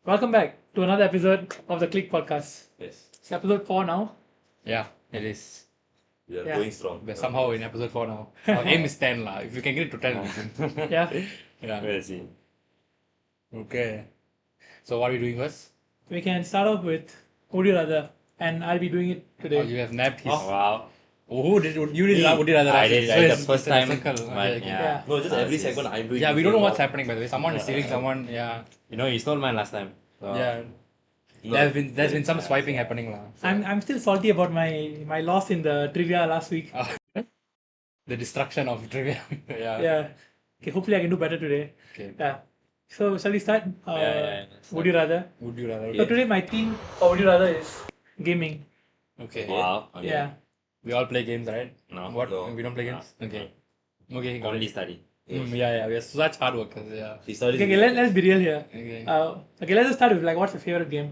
Welcome back to another episode of the Click podcast. Yes, It's episode 4 now. Yeah, it is. we are Yeah. going strong. We're somehow in episode 4 now. Our aim is 10 lah. If you can get it to 10. Yeah. Yeah. We'll see. Okay. So what are we doing first? We can start off with Would You Rather, and I'll be doing it Oh, today. you have nabbed his. Oh, wow. Oh, who did you did? Me. Would you rather? I ask did it? right So the it's- first it's in a time, circle. but Okay, okay. yeah. No, just every Yes. segment I'm doing. Yeah, we the don't know same what's now. happening by the way. Someone is stealing someone. Yeah. You know, he stole mine last time. So. Yeah. No. There's been some swiping happening lah. So, I'm still salty about my loss in the trivia last week. the destruction of trivia. Yeah. Yeah. Okay, hopefully I can do better today. Okay. Yeah. So shall we start? Yeah. Would you rather? Would you rather? So today my theme for Would You Rather is gaming. Okay. Wow. Okay. Yeah. We all play games, right? No. What? No. We don't play games. Okay. Okay. Got Only it. study. Yeah. We are such hard workers. Yeah. He studies. Okay, let's be real here. Okay. Okay, let's just start with like what's your favorite game?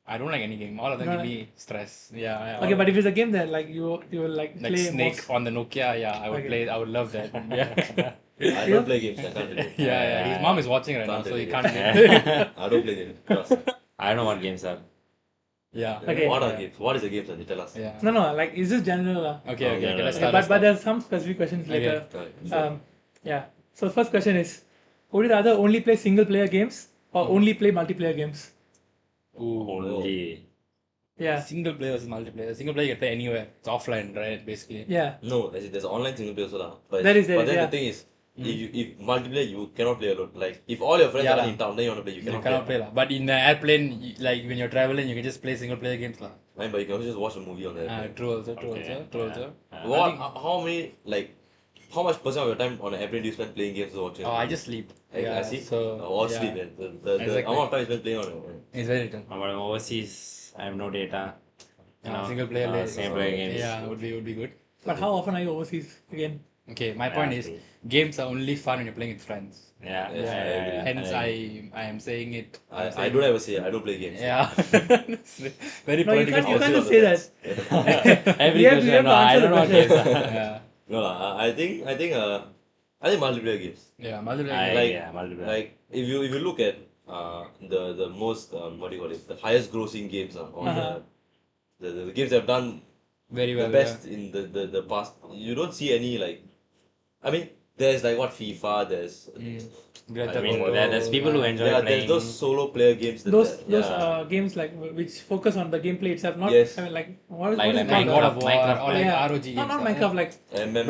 I don't like any game. All of them No, give no. me stress. Yeah. Okay, but if it's a game that like you will like like play Snake most. on the Nokia, yeah, I would Okay. play. I would love that. Yeah. I don't play games. I can't relate. Yeah. His mom is watching right now, Can't so he relate. can't. I don't play games. Trust. I don't know what games are. Yeah. Okay. What are games? What is the games? Sanjai? Tell us. Yeah. No, like it's just general. Okay. Let's Yeah, start. but there's some specific questions Okay. later. Right. Yeah. So first question is, would you rather only play single player games or only play multiplayer games? Only. Yeah. Single player versus multiplayer. Single player you can play anywhere. It's offline, right? Basically. Yeah. No, there's online single player also lah. But There is, but then yeah. the thing is, if multiplayer you cannot play alone. Like if all your friends Yeah are lah. in town, then you want to play. You You cannot, cannot play lah. But in the airplane, like when you're traveling, you can just play single player games lah. Right, but you can also just watch a movie on that. True also. Okay. True. What? How many like? How much percent of your time on an airplane do you spend playing games or watching? Oh, I just sleep. I see. So Or yeah. sleep. Man. The Exactly. amount of time you spend playing on it. It's very little. But I'm overseas. I have no data. You know, Single player. single player games. Yeah, would be good. But how often are you overseas again? Okay, my point is, true. games are only fun when you're playing with friends. Yeah. Yes, I agree. Hence, agree. I am saying it. I don't ever say I don't play games. Yeah. Very No, you political. can't also just say on that. Every We have question. to No, I answer don't know what the games are. Yeah. No lah. I think multiplayer games. Yeah, multiplayer. Like- Yeah, multiplayer. Like if you look at the most what do you call it, the highest grossing games or the games that have done Very well. the best in the past, you don't see any like. I mean, there's like what FIFA. There's Yeah. I mean, there's people who enjoy there's playing. those solo player games. Those yeah. games like which focus on the gameplay itself, not Yes. I mean, like what is Like it Like called? God of War Minecraft. or like Yeah. ROG games. Not Minecraft, like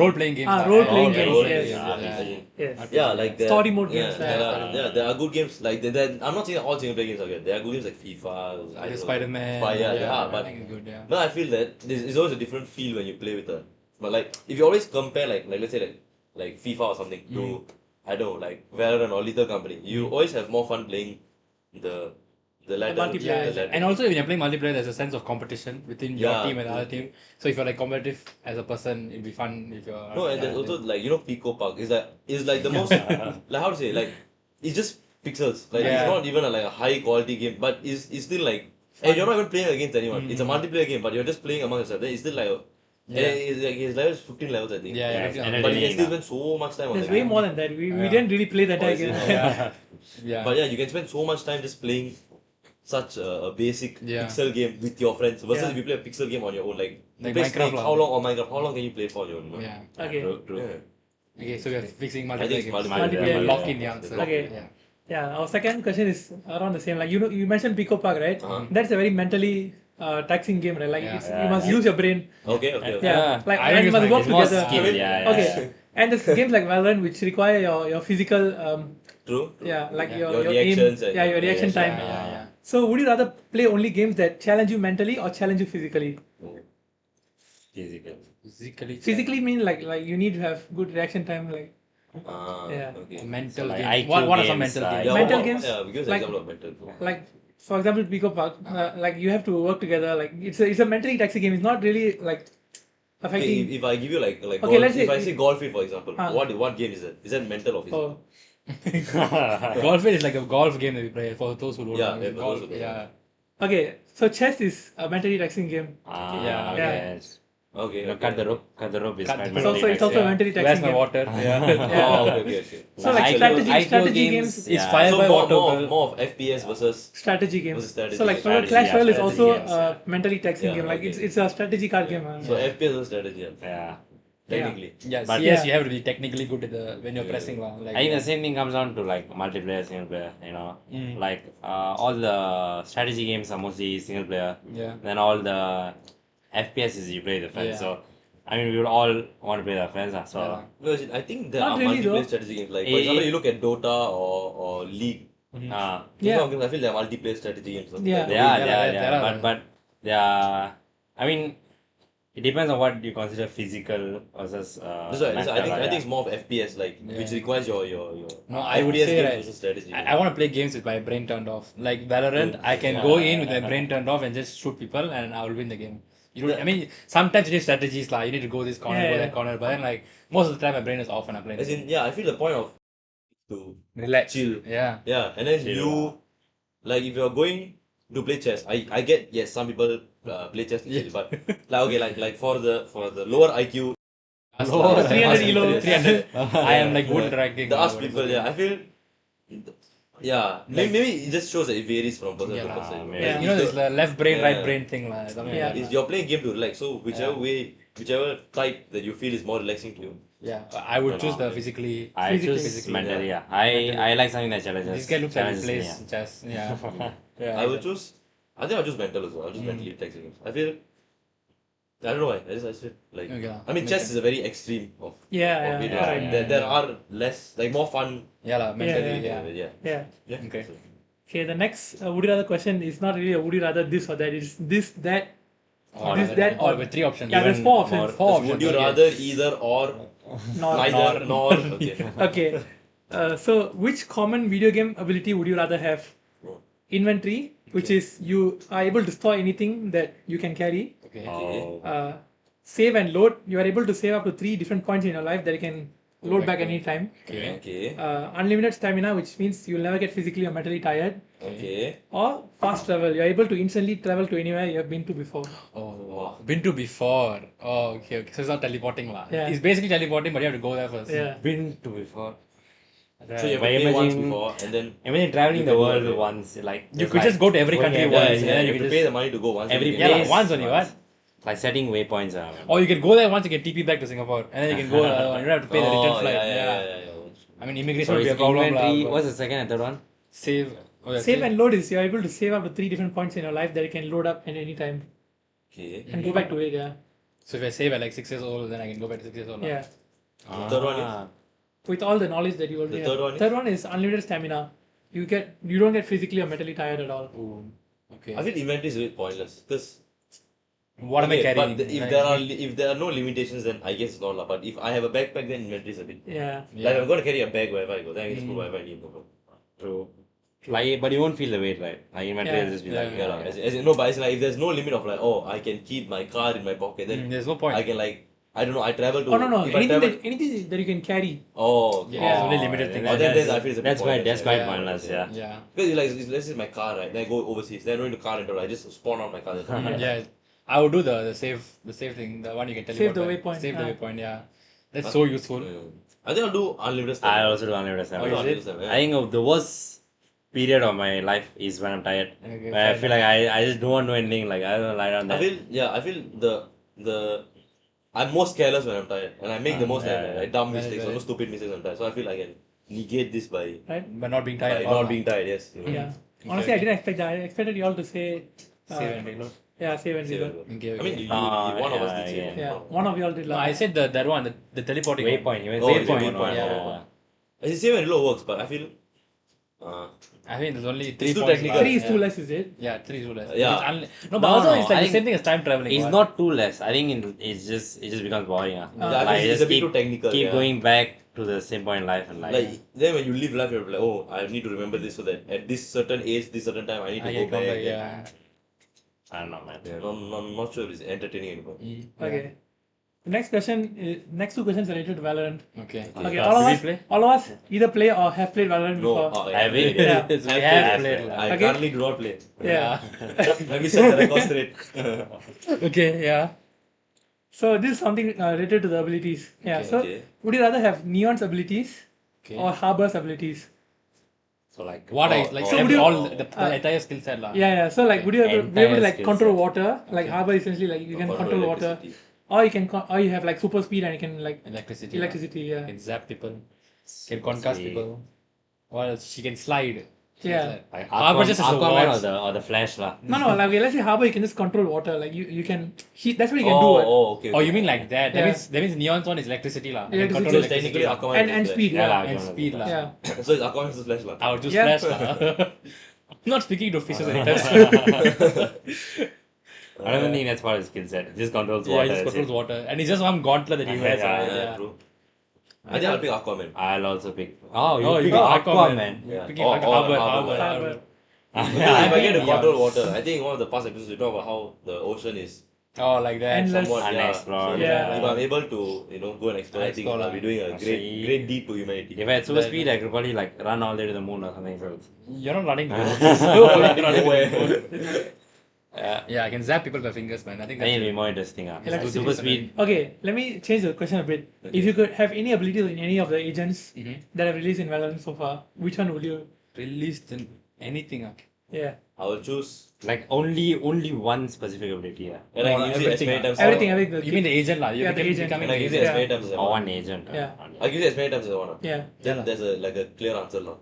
Role playing games. role-playing okay, games, role-playing yes. games, yes. Yeah, like the Story mode yeah, games, there are good games like I'm not saying all single player games are good. There are good games like FIFA, I don't know, Spider-Man. but I think it's good. Yeah. no, I feel that there's always a different feel when you play with but like if you always compare like let's say like FIFA or something to I don't know like Valorant or Little Company, you always have more fun playing the latter. multiplayer. Yeah, the latter. and also when you're playing multiplayer, there's a sense of competition within your Yeah. team and the other team. So if you're like competitive as a person, it'd be fun if you're. No, and there's also like Pico Park is like the most like how to say like it's just pixels. Like Yeah. it's not even like a high quality game, but it's still like and you're not even playing against anyone. It's a multiplayer game, but you're just playing among yourself. Then it's still like and it's like his level is 15 levels I think. Yeah, Yeah, yeah, it's yeah. energy. But you can still Entertaining, spend so much time on There's that way game. more than that. We Yeah. didn't really play that Oh, is game. it? Yeah. Yeah. But yeah, you can spend so much time just playing such a basic Yeah. pixel game with your friends versus Yeah. if you play a pixel game on your own. Like you Like play Minecraft Snake, lah. how long or Minecraft? How long can you play for on your own? You know? Yeah. Okay. True. Yeah. Okay, so we are fixing I think multiplayer it's games. Multiplayer. Yeah, lock in the answer. Okay. Yeah. Yeah, our second question is around the same. Like you mentioned Pico Park, right? Uh-huh. That's a very mentally taxing game, right? Like Yeah. you must use your brain. Okay. Yeah, Yeah. like I don't and you use must my work It's more together. skill. Yeah. Okay, and there's games like Valorant which require your physical, True. yeah, like Yeah. your Your aim, reactions and yeah, your reaction reaction, time. Yeah. So would you rather play only games that challenge you mentally or challenge you physically? Physical. Physically. Physically mean like you need to have good reaction time, like Yeah. Okay. Mental like games. IQ What are some games, mental games? Yeah, Mental what- games, Yeah, because like- example of mental. like for example Pico Park, like you have to work together. Like it's a mentally taxing game. It's not really like Okay, affecting. if I give you like Okay, golf, let's say- if I say golf fit for example, Ah. what game is that? Is that mental or physical? Oh, Golf is like a golf game that we play for those who don't Yeah, know. yeah, for Golf, those who don't yeah. okay. So chess is a mentally taxing game. Ah, Yeah. okay. Yeah. Yes. Okay. You know, okay, cut the rope is Cut quite the It's mentally also taxing. mentally Where's taxing my game. water? Yeah. Yeah. Oh, okay. So like IQ strategy games It's yeah. fire So by water. more of FPS versus strategy games. strategy So like games. Strategy, Clash yeah, Royale is strategy also games, a mentally taxing Yeah, game. Like okay. it's a strategy card game. So FPS versus strategy, Yeah. technically. Yeah, But- CS you have to be technically good at when you're Yeah. pressing. Like, I think the same thing comes down to like multiplayer, single player. You know, Mm. like all the strategy games are mostly single player. Yeah. Then all the FPS is you play with your friends. Yeah. So I mean, we would all want to play with our friends. So Yeah. No, I think there Not are really, multiplayer though. strategy games. Like, for Eh, example, eh. you look at Dota or League. uh, Those Yeah. kind of games, I feel they're multiplayer strategy games. Yeah. they are, there are. but they are. I mean, it depends on what you consider physical versus That's why mental. I think yeah. it's more of FPS, like which Yeah. requires your No, I would FPS say games right. versus strategy. I want to play games with my brain turned off. Like Valorant, I can go in with my brain turned off and just shoot people and I will win the game. You don't. I mean, sometimes you need strategies like you need to go this corner, go Yeah. that corner. But then like most of the time, my brain is off when I'm playing. As in, yeah, I feel the point of to Relax. chill. Yeah. Yeah, and then Chill, you like if you're going to play chess, I get yes, some people play chess to chill, but like okay, like for the lower IQ, Lower, us 300 people, elo. yes. 300. I am like Yeah. good ranking. The us people, yeah, I feel. Yeah, maybe it just shows that it varies from person to Yeah, person. maybe. Yeah. You know, there's the left brain, right Yeah. brain thing. Something Yeah. like If that. you're playing game to relax, so whichever type that you feel is more relaxing to you. Yeah. I would choose the Okay. physically. I Physically. choose mentally. Yeah. Yeah, I like something that challenges. This guy looks like he challenges me, plays chess. Yeah. Yeah. I will choose. I think I'll choose mental as well. I'll choose mentally taxing games. I feel. I don't know why. I just feel like. Okay. I mean, chess is a very extreme of Yeah. it. Yeah. yeah. There are less like more fun. Yeah, la, mentally. Yeah. Yeah. Yeah. Yeah. Okay. So, Okay. The next would you rather question is not really a would you rather this or that. It's this that. Or This, that, or or- with 3 options. Yeah. There's Even 4 options. more- Four options. would you okay. rather either or Nor. neither nor? Okay. Okay. So which common video game ability would you rather have? Inventory, which is you are able to store anything that you can carry. Okay. Oh. Save and load. You are able to save up to 3 different points in your life that you can load back anytime. Okay. Okay. Unlimited stamina, which means you'll never get physically or mentally tired. Okay. Or fast travel. You're able to instantly travel to anywhere you have been to before. Oh, been to before. Oh, okay. So it's not teleporting lah. Yeah. It's basically teleporting, but you have to go there first. Yeah. Been to before. So you have But to play once imagine- before and then Imagine traveling You the can go world everywhere. once, like You could just go to every going country everywhere, once, yeah, and then you you have to can pay just. the money to go once. every and Yeah, then like, place once only, what? like setting waypoints. Or you can go there once, you can TP back to Singapore, and then you can go. You don't have to pay the return flight. I mean, immigration So would be it's a problem. inventory. lah, What's the second and third one? but save? Oh, yeah, Save and load is you're able to save up to 3 different points in your life that you can load up at any time Okay. and go back to it. Yeah. So if I save at like 6 years old, then I can go back to 6 years old. lah. Yeah. Third one is? Ah. With all the knowledge that you already The have. third one is? is unlimited stamina. You don't get physically or mentally tired at all. Ooh, okay. I feel inventory is a bit pointless because What am I carrying? But if there are no limitations, then I guess it's not lah. But if I have a backpack, then inventory is a bit. Yeah. Like I'm gonna carry a bag wherever I go, then I can just put whatever I need. No problem. True. Like, but you won't feel the weight, right? Like inventory Yeah. will just be Yeah, like, Yeah, lah. As in, no, but it's like if there's no limit of like, oh, I can keep my car in my pocket, then There's no point. I can like, I don't know, I travel to. Oh no. If I travel, Anything that you can carry. oh, okay. Yeah, it's only limited things. Oh, then I feel it's a bit that's quite pointless, quite yeah. pointless, yeah. Yeah. Because like, let's say my car, right? Then I go overseas, then I don't need to car rental. I just spawn out my car. Then. Yeah. I would do the save thing, the one you can teleport Save the back. waypoint, Save the ah. waypoint, yeah. That's so useful. I think I'll do unlimited stuff. I also do unlimited I'll do stamina. unlimited stuff, yeah. I think of the worst period of my life is when I'm tired. Okay, Where I fair feel like I just don't want to do anything. Like I don't lie down I there. feel the I'm most careless when I'm tired, and I make the most yeah, like dumb Valid, mistakes or no valid. stupid mistakes when I'm tired. So I feel I can negate this by But not being tired. not being tired. Yes. You know. Yeah. Honestly, I didn't expect that. I expected you all to say. Save and reload. Yeah, save and Save reload. and Okay, I mean, okay. you one of us yeah, did say Yeah, one. one of you all did. No, lah. I said that one, the teleporting one. Waypoint. You went Oh, waypoint. waypoint, yeah. I see save and reload works, but I feel. I think there's only 3 too points. technical. lah. 3 is Yeah. too less, is it? Yeah, 3 is too less. Yeah. No, but No, also no, it's like I the think same thing as time traveling. It's what? not too less. I think it just becomes boring. Yeah, I Like feel it's just a bit too technical. keep yeah. going back to the same point in life and Like then when you live life, you're like, oh, I need to remember this so that at this certain age, this certain time, I need to I go can come back. back, yeah. I don't know, man. Yeah, not sure if it's entertaining anymore. Okay. The next question is, next 2 questions are related to Valorant. Okay. Okay, Do all of we us, play? all of us either play or have played Valorant No, before. yeah, Have we? Yeah. So we Have have played. played. lah. I Okay. currently do not play. Yeah. Let me set the record straight. Okay, yeah. So this is something related to the abilities. Yeah. Okay. So Okay. would you rather have Neon's abilities Okay. or Harbor's abilities? So like What Oh, is like oh, every, would all you- the entire skill set lah. Yeah, yeah. So like, Okay. would you be able to Entire like skill control set. water? Like Okay. Harbor essentially like you can Control control water, electricity. or you can or you have like super speed and you can like Electricity. electricity. lah. Yeah. Can zap people. Can Super concuss speed. people. What else? She can slide. She can Yeah. slide. Like Harbour just has a Aquaman watch. or the Flash lah. No, no. Like okay, let's say Harbor, you can just control water. Like you can. That's what you can do. Oh, What? oh, okay. Oh, okay. you mean like that? Yeah. That means Neon's one is electricity lah. I can Electricity. control So So technically electricity lah. Aquaman And is speed. Yeah, Yeah. lah, And Aquaman speed is lah. Yeah. Flash. So it's Aquaman versus Flash lah. I would choose Yeah. Flash lah. I'm not speaking to fishes anytime. I don't think that's part of his skill set. It just controls Yeah, water. he just that's controls it. water. And it's just one gauntlet that he wears. Yeah, right? Yeah, true. I think I'll pick Aquaman. I'll also pick. Oh, Oh, you you pick pick Aquaman. Yeah. Picking Or Harbour. Harbour. Harbour. Because Yeah, if I get to Yeah. control water, I think in one of the past episodes we talk about how the ocean is Oh, like that. Endless. somewhat Unexplored. So Yeah. if I'm able to, go and explore, I think Explore, I'll be doing a Actually- great deed to humanity. If I had super That- speed, I could probably like run all the way to the moon or something. So it's- You're not running. Yeah, I can zap people with my fingers, man. I think I think that's it'll be more interesting. Electricity Super is speed. Okay, let me change the question a bit. If you could have any ability in any of the agents that have released in Valorant so far, which one would you? released in anything. Yeah. I will choose, Like only one specific ability. Yeah. and I No, can use it as everything, many ah. times. Everything, as I want. everything. You mean the agent lah? You Yeah, the become agent. becoming And I the can use it agent. as many times as I Or want. one agent. Yeah. I can use it as many times as I want. Yeah. Then Yeah. there's a clear answer lah.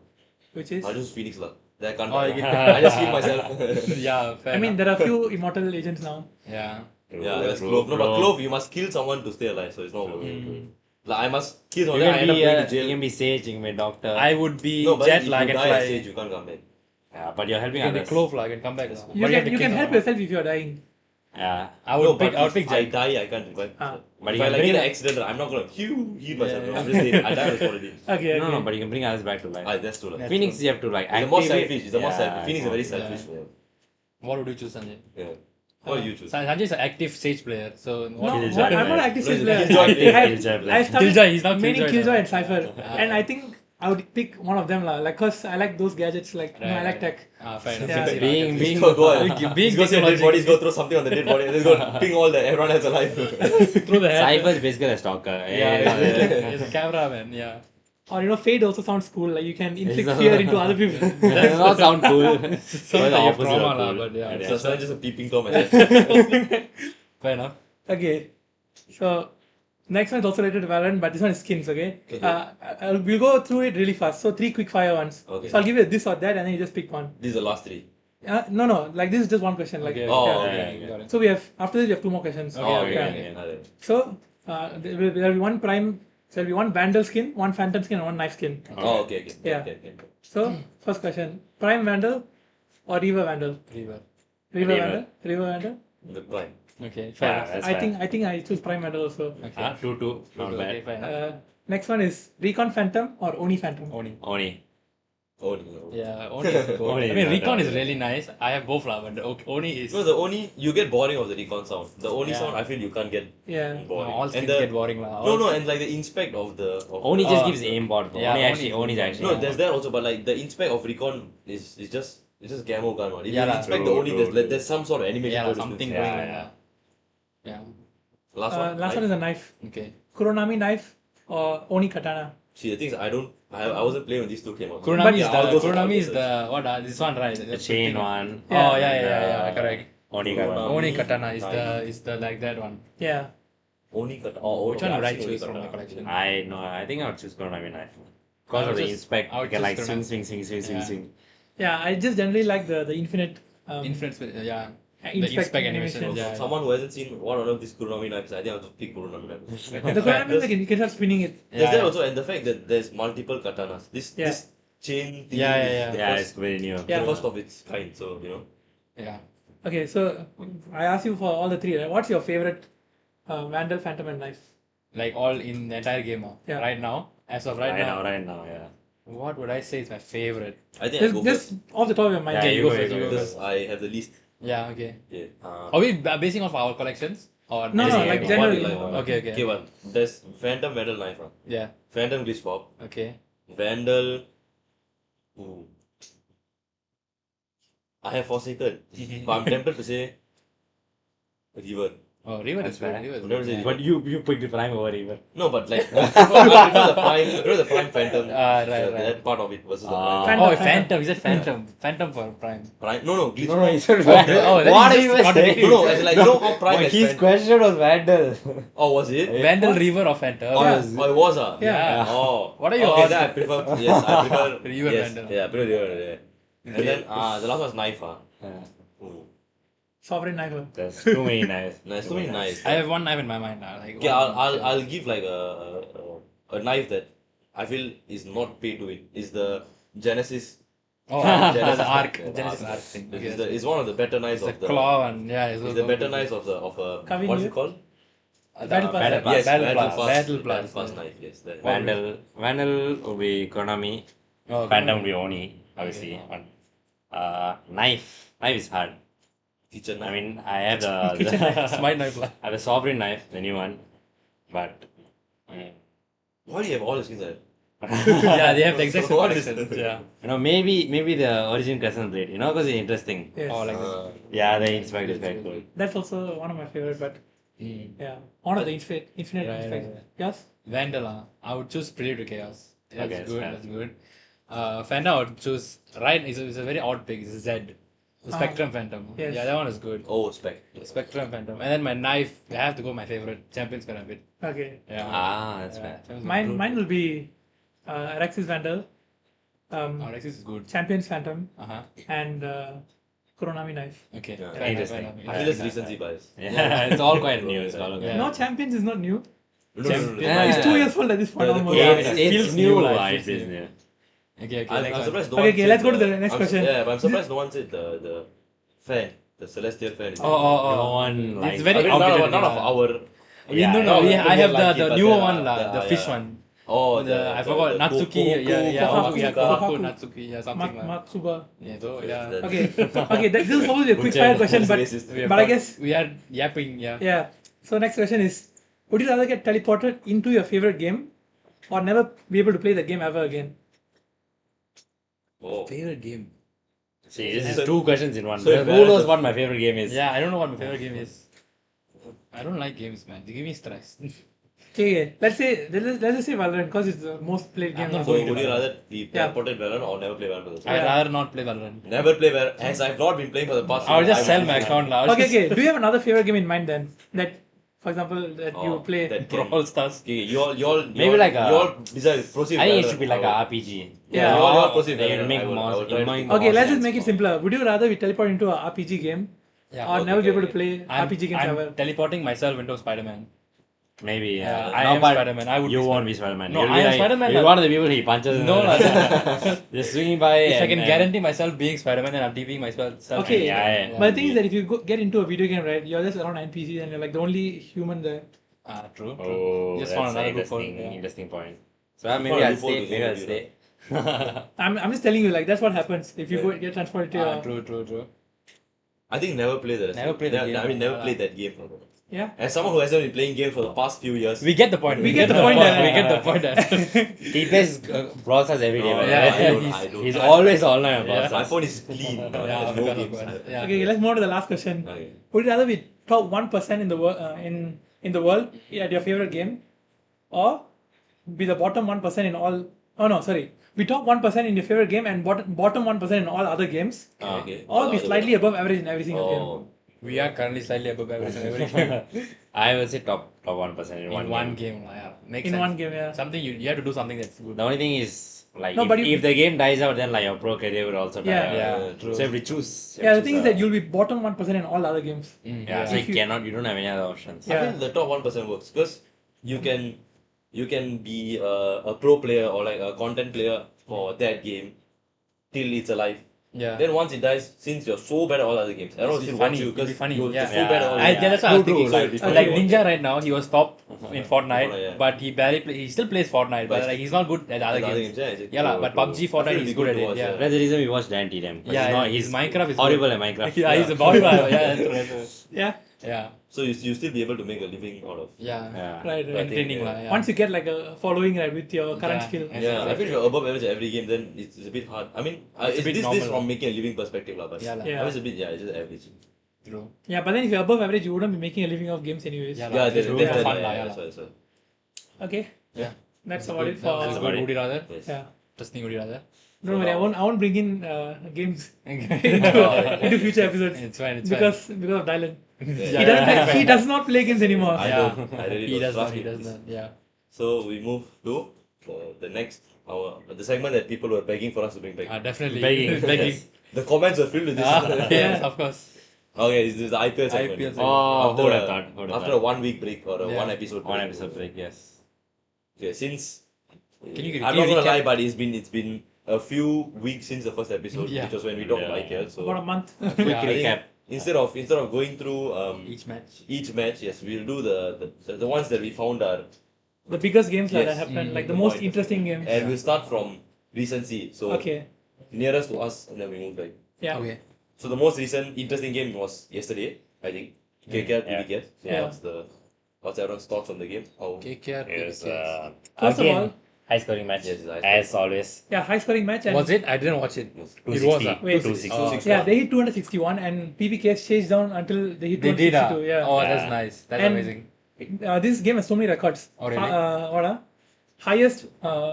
Which is? I'll choose Phoenix lah. That I can't. Oh, you die. can- I just heal myself. Yeah, fair I mean, enough. there are few immortal agents now. Yeah. Yeah, that's Clove. No, but Clove, you must kill someone to stay alive, so it's not working. Like I must kill You someone. Then I can end up be going to you jail. can be sage, you can be doctor. I would be No, but jet if lah. I you can die fly. at stage, you can't come back. Yeah, but you're helping You can be others. clove lah. I can come back. lah. You But can have to you kill can help someone. yourself if you're dying. Yeah. I would No, pick. but I would pick if I jet. die, I can't revive. Ah. But If you I can like bring get an the- accident, I'm not gonna heal myself. Yeah, I'm just dead. I die on the spot already. Okay. No, okay. no, but you can bring others back to life. That's true. Yeah. Phoenix, you have to like It's the more activate- selfish. It's the more Yeah, selfish. Phoenix is very it's selfish. What would you choose, Sanjay? Yeah. What do you choose? Sanjay is an active Sage player. So what? No, Killjoy what, I'm not player. an active No, stage he's player. Killjoy player. I Killjoy player. I started Killjoy, he's now maining Killjoy Killjoy now. and Cypher, and I think I would pick one of them lah. Like, cause I like those gadgets. Like, I Right, like right. tech. Fair enough. Yeah. Sexy lah, Being- I can being- see. Go on. Being Go to the dead technologic. bodies, go throw something on the dead body, let's go ping all the everyone else alive. Through the head. Cypher's basically a stalker. Yeah, it's a camera man. Yeah. Or Fade also sounds cool. Like you can inflict fear into other people. That does not sound cool. Sounds the like you have opposite trauma of lah, cool. but yeah. So it's just a peeping Tom myself. Fair enough. Okay, so next one is also related to Valorant, but this one is skins. Okay. Okay. We'll go through it really fast. So 3 quick fire ones. Okay. So I'll give you this or that, and then you just pick one. These are the last 3. No. Like this is just one question. Like. Okay. Oh, yeah. okay. Got it. So we have after this we have 2 more questions. Okay, Oh, okay, okay. okay. So there will be one prime. So there'll be one Vandal skin, one Phantom skin, and one Knife skin. Oh, okay. Yeah. Okay. So first question: Prime Vandal or Reaver Vandal? Reaver. Reaver Reaver. Vandal. Reaver Vandal. The prime. Okay. Fair Yeah, enough. that's I fair. think I choose Prime Vandal also. Okay. 2-2. Not Okay, bad. fair enough. Next one is Recon Phantom or Oni Phantom. Oni. Oni. Oh, no. Yeah, Oni is cool. Oni I is mean, not Recon bad. is really nice. I have both lah, but the Oni is. No, the Oni, you get boring of the recon sound. The Oni Yeah. sound, I feel you can't get Yeah. boring. all skins and the, get boring lah. No, and like the inspect of the. Oni just Oh. gives aimbot. Yeah, Oni is actually. No, there's that also, but like the inspect of recon is just camo gun one. If Yeah you lah. inspect the True, Oni, true. there's some sort of animation. Yeah, going to something this. going Yeah, on. yeah. Yeah. Last one. Last one is a knife. Okay. Kuronami knife or Oni Katana. See, the thing is, I wasn't playing when these 2 came out. Kuronami Yeah, is I'll the go for Kuronami is all the what? This one right? The chain one. Yeah. Oh yeah. Correct. Oni Kuronami. gun. Oni Katana is Tiny. the like that one. Yeah. Oni cut. Oh, Which okay, one would I I've seen Oni choose from Katana. the collection? I think I would choose Kuronami knife. I Because would of the just- inspect, I would you can like just swing, Yeah. swing. Yeah. I just generally like the infinite. Influence with yeah. The Inspect inspect animation. animations. Yeah. Someone who hasn't seen what on earth this Kuronami knife is, I think I'll just pick Kuronami knife. The Kuronami like you can start spinning it. There's Yeah, that yeah. also, and the fact that there's multiple katanas. Yeah. This chain thing Yeah, is yeah, the Yeah, first, it's very new. Yeah. the first of its kind. So Yeah. Okay, so I asked you for all the 3. Right? What's your favorite Vandal, Phantom, and Knife? Like all in the entire game. Yeah. Right now. As of right now. Right now, yeah. What would I say is my favorite? I think I go Just first off the top of your mind. Yeah, Okay, you you go, go first. you You go go because first. I have the least. Yeah. Okay. Yeah. Are we basing off our collections or No, basing no, like on- generally. Okay. Okay, one. There's Phantom Vandal knife. Yeah. Phantom glitch pop. Okay. Vandal. Ooh. I have Forsaken. But I'm tempted to say Reaver. Oh, River That's is good. fair. River is Never good. say Yeah. But you picked the Prime over River. No, but like I prefer the Prime Phantom. Right, That right. part of it versus the Ah. Prime. Oh, Phantom. Phantom. He said Phantom. Phantom for Prime. Prime. No, glitch. No, he said Oh, then what are he's you just even contradicting. saying? No, as in like you know how Prime But has his Phantom. question was Vandal. Oh, was it? Vandal, What? River, or Phantom? Oh, Yeah. oh, it was Yeah. Oh. What are you Okay, on? then I prefer. Yes, I prefer. River yes. Vandal. Yeah, I prefer River. Yeah. And then the last one was knife. Yeah. Ooh. Sovereign knife. There's too many knives. Nice, too many knives. I have one knife in my mind now. Like Okay, one- I'll give like a knife that I feel is not pay to win. Is the Genesis. Oh, Genesis the arc. the Genesis arc. arc thing. It's one of the better knives It's of the the. claw and yeah, It's the better knives of a Kavin what's it Youth? called? Battle Pass. Battle Pass. Yes, Battle Pass. Battle Battle Pass. Pass knife. Yes, that. Vandal will be Konami. Oh, Phantom will be Oni, obviously. Okay. Knife. Knife is hard. Kitchen knife. I mean, I have the It's my knife. I have a sovereign knife, the new one, but Why do you have all the skins? Yeah, they have the exact same What is collection. it? Yeah. maybe the origin crescent blade, because it's interesting. Yes. Oh, like Yeah, the inspect is very cool. That's also one of my favorite, but yeah, one of the infinite Right, inspects. right, right. Yes. Vandal. I would choose Prelude to Chaos. That's Okay, that's good. fair. That's good. Phantom, I would choose. Right, it's a very odd pick. It's a Z. The Spectrum Phantom. Yes. Yeah, that one is good. Oh, spec. Spectrum Phantom. And then my knife, I have to go my favorite, Champion's Karambit. Okay. Yeah. That's fair. Champion's Mine Karambit. will be Rex's Vandal, Oh, Rexis is good. Champion's Phantom, Uh-huh. and Konami knife. Okay. Yeah. Fair enough, Interesting. fair enough. I feel it's recency bias. Yeah, it's all quite new. It's all Yeah. No, Champions is not new. Yeah. It's 2 years old at this point Yeah, almost. Yeah, It's, it it's feels new. new, like, It feels feels new. new. Okay, I'm next one. surprised no Okay, one okay, said let's go to the next question. Yeah, but I'm surprised no one said the fan, the celestial fan. Oh. No one likes It's very I mean, none outdated. of, none of our. Yeah, No, yeah. I have Like it, the but newer there one, are- the there- fish yeah. one. Oh, I forgot Natsuki. Yeah, Kohaku, yeah, Kohaku. Kohaku, Natsuki, yeah, something like. Matsuba. Yeah, so yeah. That- Okay, okay, this is supposed to be a quick fire question, but Racist. but I guess we are yapping. Yeah. yeah. So next question is: would you rather get teleported into your favorite game, or never be able to play the game ever again? Oh. Favorite game. See, this is two questions in one. So Who embarrassing. knows what my favorite game is? Yeah, I don't know what my favorite game is. I don't like games, man. They give me stress. Okay, let's just say Valorant because it's the most played game. I'm not now. So going to would you Valorant. rather be Yeah. teleported Valorant or never play Valorant? I'd rather not play Valorant. Never play Valorant. As I've not been playing for the past. I would just I sell would my play. account now. Okay. Do you have another favorite game in mind then? That, for example, that you Oh, play. that game. Brawl Stars. Okay, you all Maybe like a- you all decide proceed. I think it Valorant. should be like I a would- RPG. Yeah. You all proceed. They Valorant. make I would- more- I would try to annoying think Okay, more let's just sense make it for- simpler. Would you rather be teleported into a RPG game, Yeah. or Okay, never be able to okay. play RPG games I'm ever? teleporting myself into Spider-Man. Maybe. Yeah, Yeah. I No, am but Spider-Man. I would You be won't be Spider-Man. No, You'll I be am like, Spider-Man, You're like- one of the people he punches. No, Just swinging by. If I and- can and- guarantee myself being Spider-Man, then I'm TPing myself. Okay. Yeah. But the thing is that if you get into a video game, right, you're just around NPCs and you're like the only human there. True. Oh, Just that's found an another loophole. interesting, Yeah. interesting point. So found maybe a I'll loophole stay. to Maybe I'll game stay. I'm just telling you, like that's what happens if you Yeah. go get transported to your. True. I think never play the. Never play the game. I mean, never Yeah. play that game. Yeah. As someone who hasn't been playing games for the past few years. We get the point. We get the point there. We get the point there. He plays Brawl Stars every day. No, right? yeah, I don't. He's always online on Brawl Yeah. My Stars. phone is clean. Yeah, There's no games. yeah. Okay, let's move on to the last question. Okay. Would you rather be top 1% in the world in the world at your favorite game, or be the bottom 1% in all? Oh no, sorry. Be top 1% in your favorite game and bottom 1% in all other games, Okay. or be slightly above average in every single game. Oh. We are currently slightly above average in every game. I will say top 1% in In one game. Yeah. Makes In sense. one game, yeah. Something you have to do something that's good. The only thing is, like, No, but if the game dies out, then like your pro career will also die Yeah. out. Yeah, true. So you have to choose. Yeah, the thing is that you'll be bottom 1% in all other games. Yeah, so If you you- cannot. You don't have any other options. Yeah. I think the top 1% works because you can be a pro player or like a content player for that game till it's alive. Yeah. Then once it dies, since you're so bad at all other games, everyone It'll still be watch funny, you it'll be because funny, you're yeah. so bad at all. I, that's what I was True, thinking. true, So, like, like you Ninja right now, he was top in Fortnite, Fortnite, yeah. but he barely he still plays Fortnite, but But like he's not good at other games. yeah, exactly. Yeah, lah, but True, PUBG, true. Fortnite, I feel he's it'd be good at to it, watch, yeah. That's the reason we watch Dan TDM. Yeah, he's his Minecraft is horrible good. at Minecraft. Yeah, he's a body player. Yeah, that's true. Yeah, Yeah, So you still be able to make a living out of. yeah. Yeah. right. right. think, Entertaining, yeah. lah. Yeah. Once you get like a following right with your current Yeah. skill. Yeah, I feel if you're above average at every game, then it's a bit hard. I mean, It's a bit this normal, from making a living perspective, lah. But Yeah, lah. Yeah. I was a bit, it's just average. True. Yeah, but then if you're above average, you wouldn't be making a living off games anyways. Yeah, Yeah, just they for have fun, yeah, yeah. that's why, that's why. Okay. Yeah. That's That's about good. it That was for. good. Would you rather? Yes. Yeah. Interesting. Would you rather? Don't worry, I won't bring in games Yeah. into future episodes It's fine. It's because of Dylan. Yeah. He does not play games anymore. I Yeah. don't. I really He don't. does Trust not. He me, does please. not. Yeah. So we move to the next the segment that people were begging for us to bring back. Definitely. Begging. Begging. The comments were filled with this. Yes, of course. Okay, this is the IPL segment. IPL segment. Oh, After who would have a- thought? Who would have After a thought? 1 week break or a Yeah. one episode break. One episode break, yes. Okay, since Can you I'm not gonna recap? lie, but it's been a few weeks since the first episode, Yeah. which was when we talked about Yeah. IPL. So About a month. Yeah. I think recap. instead of going through Each match. each match, yes, we'll do the ones that we found are, The biggest games Yes. that happened, like the The most point. interesting games. and we'll start from recency. So Okay. nearest to us, and then we move back. Yeah. Okay. So the most recent interesting game was yesterday, I think. KKR Yeah. PBK. So Yeah. what's everyone's thoughts on the game? How KKR. It was First of again all- high scoring match Yes, it's a high as always. Yeah, high scoring match. And Was it? I didn't watch it. It was. 260. Wait, 260. Oh, yeah, they hit 261 and PBK chased down until they hit They did. 262. Yeah. Oh, Yeah. that's nice. That's And- amazing. This game has so many records. Oh, really? Highest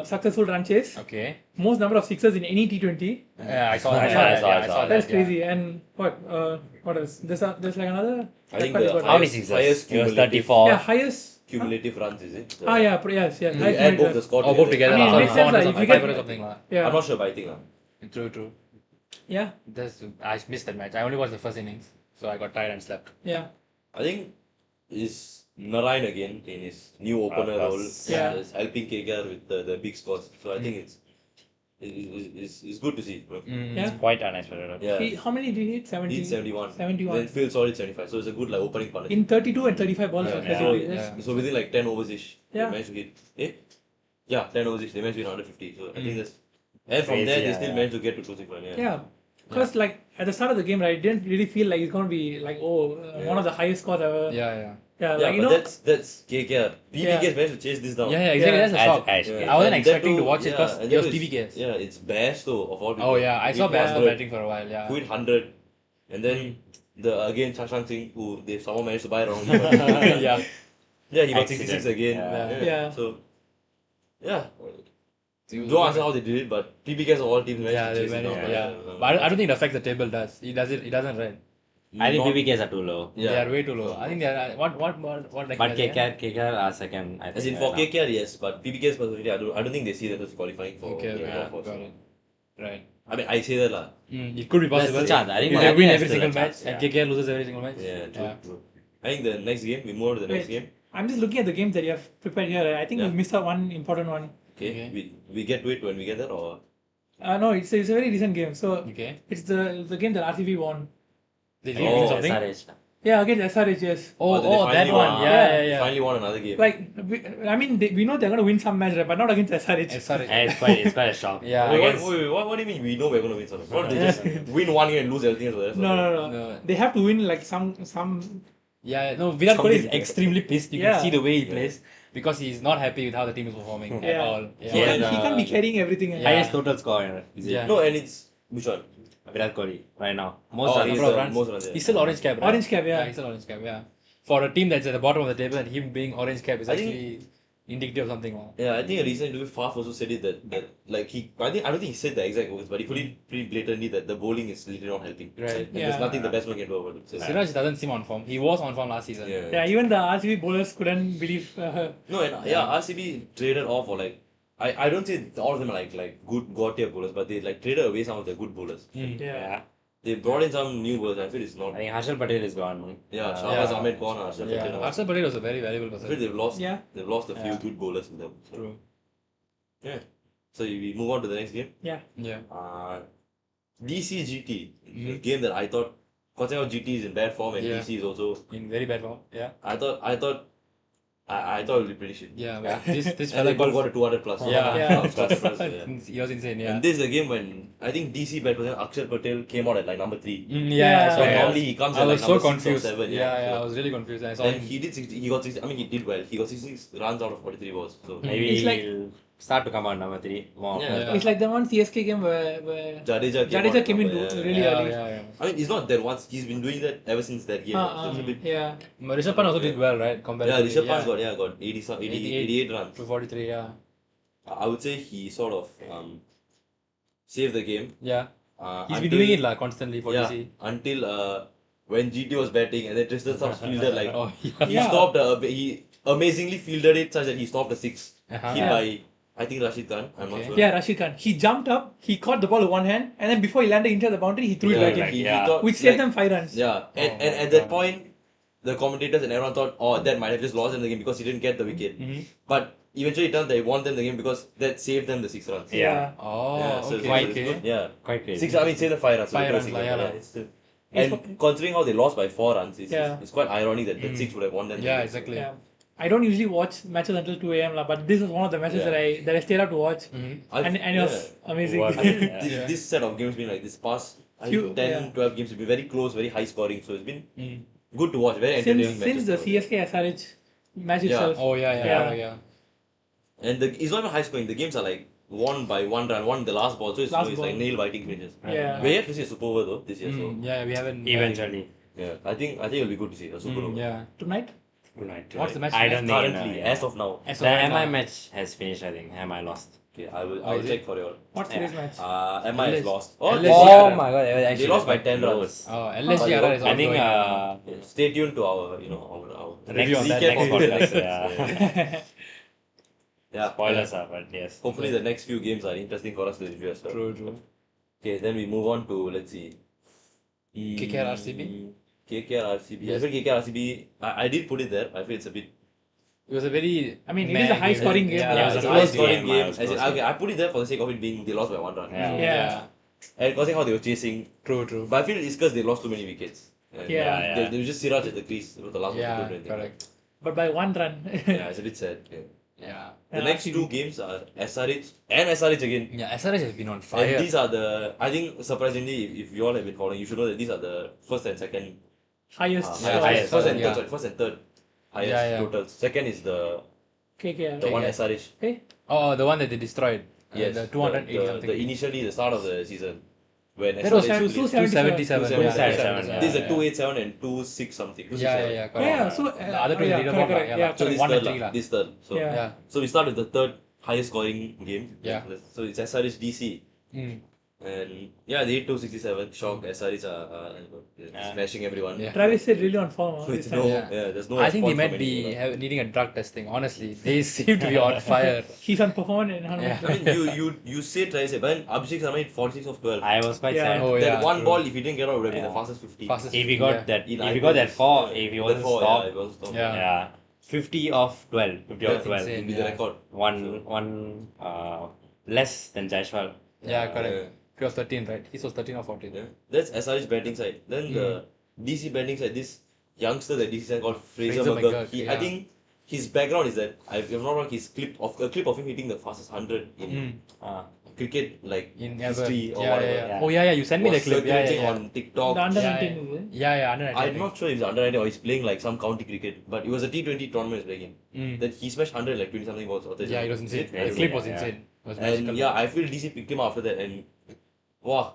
successful run chase, Okay. most number of sixes in any T20. Yeah, I saw that. I saw that, Yeah, I saw That's that, crazy. And what else? There's like another. I think record the he got. How many highest sixes? highest It was cumulative, 34. Yeah, highest. cumulative runs, is it? Yeah, yes. You Highest add both number. the score Oh, both together. I mean, it lah. makes sense, 400 like, something, if you get- 500 something. lah. Yeah. I'm not sure, but I think. True. Yeah, I missed that match. I only watched the first innings, so I got tired and slept. yeah. I think is Narayan again in his new opener course. role. Yeah. Is helping KKR with the big scores. So I think it's good to see. Bro. Yeah. Quite unexpected. Yeah. How many did he hit? 70. He's 71. 71. Then Phil Solid 75. So it's a good like opening partnership. In 32 and 35 balls. Yeah. respectively. Yeah. That's- So within like 10 overs ish, Yeah. they managed to hit. Yeah, 10 overs ish. They managed to hit 150. So I think that's. And from Crazy, there, they yeah, still yeah. managed to get to 261. Yeah. Yeah. Because like at the start of the game, right, I didn't really feel like it's gonna be like one of the highest scores ever. Yeah. Yeah, Yeah, like you but know. that's KKR. PBK Yeah. managed to chase this down. Yeah, exactly. Yeah. That's a shock. Yeah. I wasn't And that expecting to too- watch it because and it was that too PBKs. Yeah, it's Bash though of all people. Oh yeah, I saw Who hit Bass 100, batting for a while. Yeah. who hit 100, and then the again Shashank Singh, who they somehow managed to buy wrong. Yeah. Yeah, he got Accident. 66 again. Yeah. Yeah. So, yeah. Don't answer how they did it, but PBKs of all teams managed Yeah, to they chase it managed. down. Yeah. But I don't think it affects the table. Does it? It doesn't, right? I think Not- PBKs are too low. Yeah. They are way too low. I think they are. What ranking But are they at? KKR are second. I think, As in right for now. KKR, yes, but PBKs personally, I don't think they see that as qualifying for Okay, the yeah, top four. got it. Right. I mean, I say that lah. It could be There's possible. a chance. I think If I they think win there's every still a single match chance, and yeah. KKR loses every single match. Yeah, true, Yeah. true. I think the next game, we move on to the next Wait. game. I'm just looking at the games that you have prepared here. I think Yeah. we missed out one important one. Okay, Okay. we get to it when we get there, or No, it's a very recent game. So Okay. it's the game that RCB won. They did Oh, win something. SRH. Yeah, against SRH, yes. Oh, they that finally one. won. Yeah. finally won another game. Like, I mean, we know they're gonna win some match, right? But not against SRH. Sorry. And it's quite a shock. Yeah, Wait, against- what do you mean we know we're gonna win something? What, they just win one game and lose everything else for the rest of the No. No. They have to win like some. Yeah, no, Virat Kohli is Something. extremely pissed. You Yeah. can see the way he Yeah. plays because he's not happy with how the team is performing at Yeah. all. He, Yeah. can't, he can't be carrying everything. Yeah. Highest total score, is it? Yeah. No, and it's which one? Virat Kohli right now. Oh, Most he's runs. number of the runs. most runs, yeah. He's still orange cap, right? Orange cap, yeah. He's still orange cap, yeah. For a team that's at the bottom of the table and him being orange cap is I think- actually indicative of something. Yeah, I think a recent interview Faf also said it that like I don't think he said the exact words, but he put it pretty blatantly that the bowling is literally not helping. Right. And Yeah. there's nothing the batsman can do about it. So, Siraj doesn't seem on form. He was on form last season. yeah. Yeah, even the RCB bowlers couldn't believe. No, and RCB traded off for like I don't say all of them are like good god tier bowlers, but they like traded away some of their good bowlers. Yeah. They brought in some new bowlers. I feel it's not. I think Harshal Patel is gone. Yeah, Shahbaz Yeah. Ahmed gone. Harshal Yeah. Patel. Harshal Patel was a very valuable I feel person. they've lost a few Yeah. good bowlers with them. So, True. yeah. So we move on to the next game. Yeah. Yeah. DCGT, a Mhm. game that I thought, considering how GT is in bad form and Yeah. DC is also, In very bad form. Yeah. I thought it would be pretty shit. Yeah. But this And fella they both got got a 200 plus. Yeah. Plus, yeah. He was insane. Yeah. And this is the game when I think DC bad person Akshar Patel came out at like number 3. Yeah. So Yeah. normally he comes I at like was so number 6 or confused. 7. Yeah. I So was really confused. I saw then him. he did 60, he got 60, I mean he did well. He got 66 runs out of 43 balls. So Maybe It's like- he'll start to come out number 3 more. Yeah. It's like the one CSK game where Jadeja came in out, really Yeah, early. yeah. I mean, it's not that once. He's been doing that ever since that game. So it's a bit. Yeah. Rishabh Pant also did well, right? Comparatively. Yeah, Rishabh Pant got 80, 88 runs. to 43, yeah. I would say he sort of saved the game. Yeah. He's been until- doing it constantly for yeah, DC. until when GT was batting and then Tristan Subs fielded like Oh, yeah. he stopped. He amazingly fielded it such that he stopped a six Uh-huh. hit Yeah. by I think Rashid Khan. I'm not Okay. sure. Yeah, Rashid Khan. He jumped up, he caught the ball with one hand, and then before he landed into the boundary, he threw it back in. He Yeah. thought, Which saved like, them 5 runs. Yeah, and, Oh and my at that God. point, the commentators and everyone thought, oh, that might have just lost them the game because he didn't get the wicket. Mhm. But eventually it turned they won them the game because that saved them the 6 runs. Yeah. Oh, Yeah, so okay. it's okay. good. Yeah. Quite crazy. 6, I mean, say the 5 runs. so 5 they runs, got like, six, yeah, but lah. it's still- It's And considering how they lost by 4 runs, Yeah. it's quite ironic that that 6 would have won them. the Yeah, game. exactly. Yeah. I don't usually watch matches until 2 a.m. But this is one of the matches Yeah. that I stayed up to watch. Mhm. And it was amazing. Wow. I think Yeah. this set of games been like this past I Few- think 10, yeah. 12 games have been very close, very high scoring. So it's been Mm. good to watch. Very entertaining Since the matches. CSK SRH match Yeah. itself. Oh, yeah, Yeah. yeah. And it's not even high scoring. The games are like won by 1 run, won the last ball. So it's, Last it's ball. like nail biting finishes. Yeah. We're yet to see a super over though this year. Mm, yeah, we haven't. Eventually. So yeah, I think it'll be good to see a super over. Yeah. Tonight? Tonight. What's the match I tonight? don't think. Currently, yeah. as of now. As of The right MI now. match has finished, I think. MI lost. Okay, I will is check it? for you all. What's today's match? MI has LS. lost. LS. they- Oh my god, they lost by 10 runs. Oh, LSG But RR is I think ongoing. Stay tuned to our our next, Review on that recap next of the podcast. next- Yeah. Yeah. Spoilers are, but yes. Hopefully the next few games are interesting for us to review as well. True. Okay, then we move on to let's see. KKR RCB? KKR RCB. Yes. I feel KKR RCB. I did put it there. I feel it's a bit. It was a very. I mean, it is a high scoring game. Yeah, Yeah, it was it's a a high high scoring scoring game. game. As in, okay, I put it there for the sake of it being they lost by 1 run. Yeah. Yeah. And considering how they were chasing, True. but I feel it's because they lost too many wickets. And Yeah. They were just Siraj at the crease. It was the last one to Yeah, do anything. correct. But by 1 run. Yeah, it's a bit sad. Yeah. Yeah. The And next RCB. 2 games are SRH and SRH again. Yeah, SRH has been on And fire. these are the, I think surprisingly, if you all have been following, you should know that these are the first and second Highest highest, score. highest. first and Yeah. third, sorry, first and third highest Yeah. totals. Second is the KKR. one yeah. SRH. Okay. Oh, the one that they destroyed. Yes, The 280 the something. initially the start of the season when That was SRH 277. 277. 277. Yeah. This is a 287 and 26 something. Yeah, correct. Yeah, so The other two is yeah, leaderboard, correct, yeah, yeah, like, So correct. this 1 and third, 3 lah, lah. this third. So Yeah. Yeah. so we start with the third highest scoring game. Yeah. So it's SRH DC. Mm. And yeah, they hit 267. Shock. SRH are Yeah. smashing everyone. Yeah. Travis said really on form So this it's time. no, Yeah. there's no. I think they response might from be anyone. needing a drug testing. Honestly, they seem to be on fire. He's on performance and 100%. Yeah. I mean, you say Travis, but then Abhishek Sharma hit 46 of 12. I was quite Yeah. sad. Oh, that yeah, one true. ball, if he didn't get out, would have been Yeah. the fastest 50. Fastest If he 50, got yeah. that, In if he got that IPL, 4, yeah, if he that wasn't 4, stopped, yeah, if he wasn't stopped. Yeah. yeah, 50 of 12, 50 of That's 12, insane. It'll be the Yeah. record. one less than Jaishwal. Yeah, correct. Yeah. He was 13, right? He was 13 or 14. Yeah. That's SRH batting side. Then the DC batting side, this youngster that DC side called Fraser Fraser McGurk. McGurk, I yeah. think his background is that, if I'm not wrong, his a clip of him hitting the fastest 100 in Mm. Uh, cricket, like In history or yeah, whatever. yeah. Oh, yeah. You sent me the Was clip. Yeah, circulating yeah. on TikTok. The under Yeah, 19 yeah. is it? Yeah, under 19. I'm not sure if it's under 19 or he's playing like some county cricket, but it was a T20 tournament he's playing in. Mm. That he smashed 100 like 20 something balls. Or 30 Yeah, it was something. insane. Yeah, The clip was yeah. insane. It was And magical. yeah, I feel DC picked him up after that, and wow,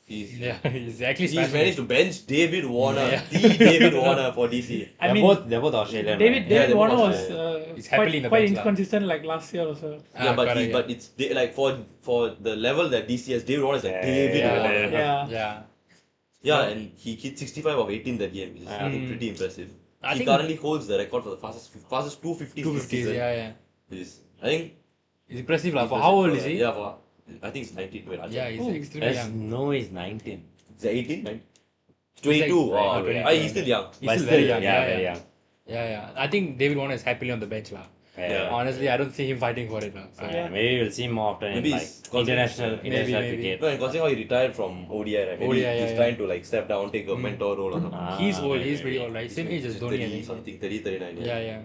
he's Yeah, he's actually he's smashing managed it. to bench David Warner, Yeah. the David Warner for DC. I they're mean, both Australian. David right? Yeah, David they Warner both was He's happily in the quite bench lah. inconsistent like last year also. Yeah, but correct, but it's like for the level that DC has, David Warner is like Yeah, David yeah, Warner. Yeah. Yeah. Yeah, and he hit 65 of 18 that game, which is I think Mm. pretty impressive. I He think- currently holds the record for the fastest 250s 250s, this season. yeah. Which is, I think It's impressive lah. For impressive how old is he? Yeah, for I think it's 19. Wait, I'll Yeah, check. he's Oh, extremely There's young. no, he's 19. Is it 18? 22. He's like- Oh, okay. he's still young. He's But still still, very young. yeah, very young. Yeah. I think David Warner is happily on the bench lah. Yeah. Honestly, I don't see him fighting for it lah. So, Yeah. Maybe we'll see more often Maybe in like it's consideration. international Maybe. cricket. No, and considering how he retired from ODI, right? Maybe ODI, yeah, he's yeah. trying to like step down, take a mentor role or something. He's old. maybe. He's pretty old, right? Same age as Dhoni. I 30 think. something, 30, 39. Yeah.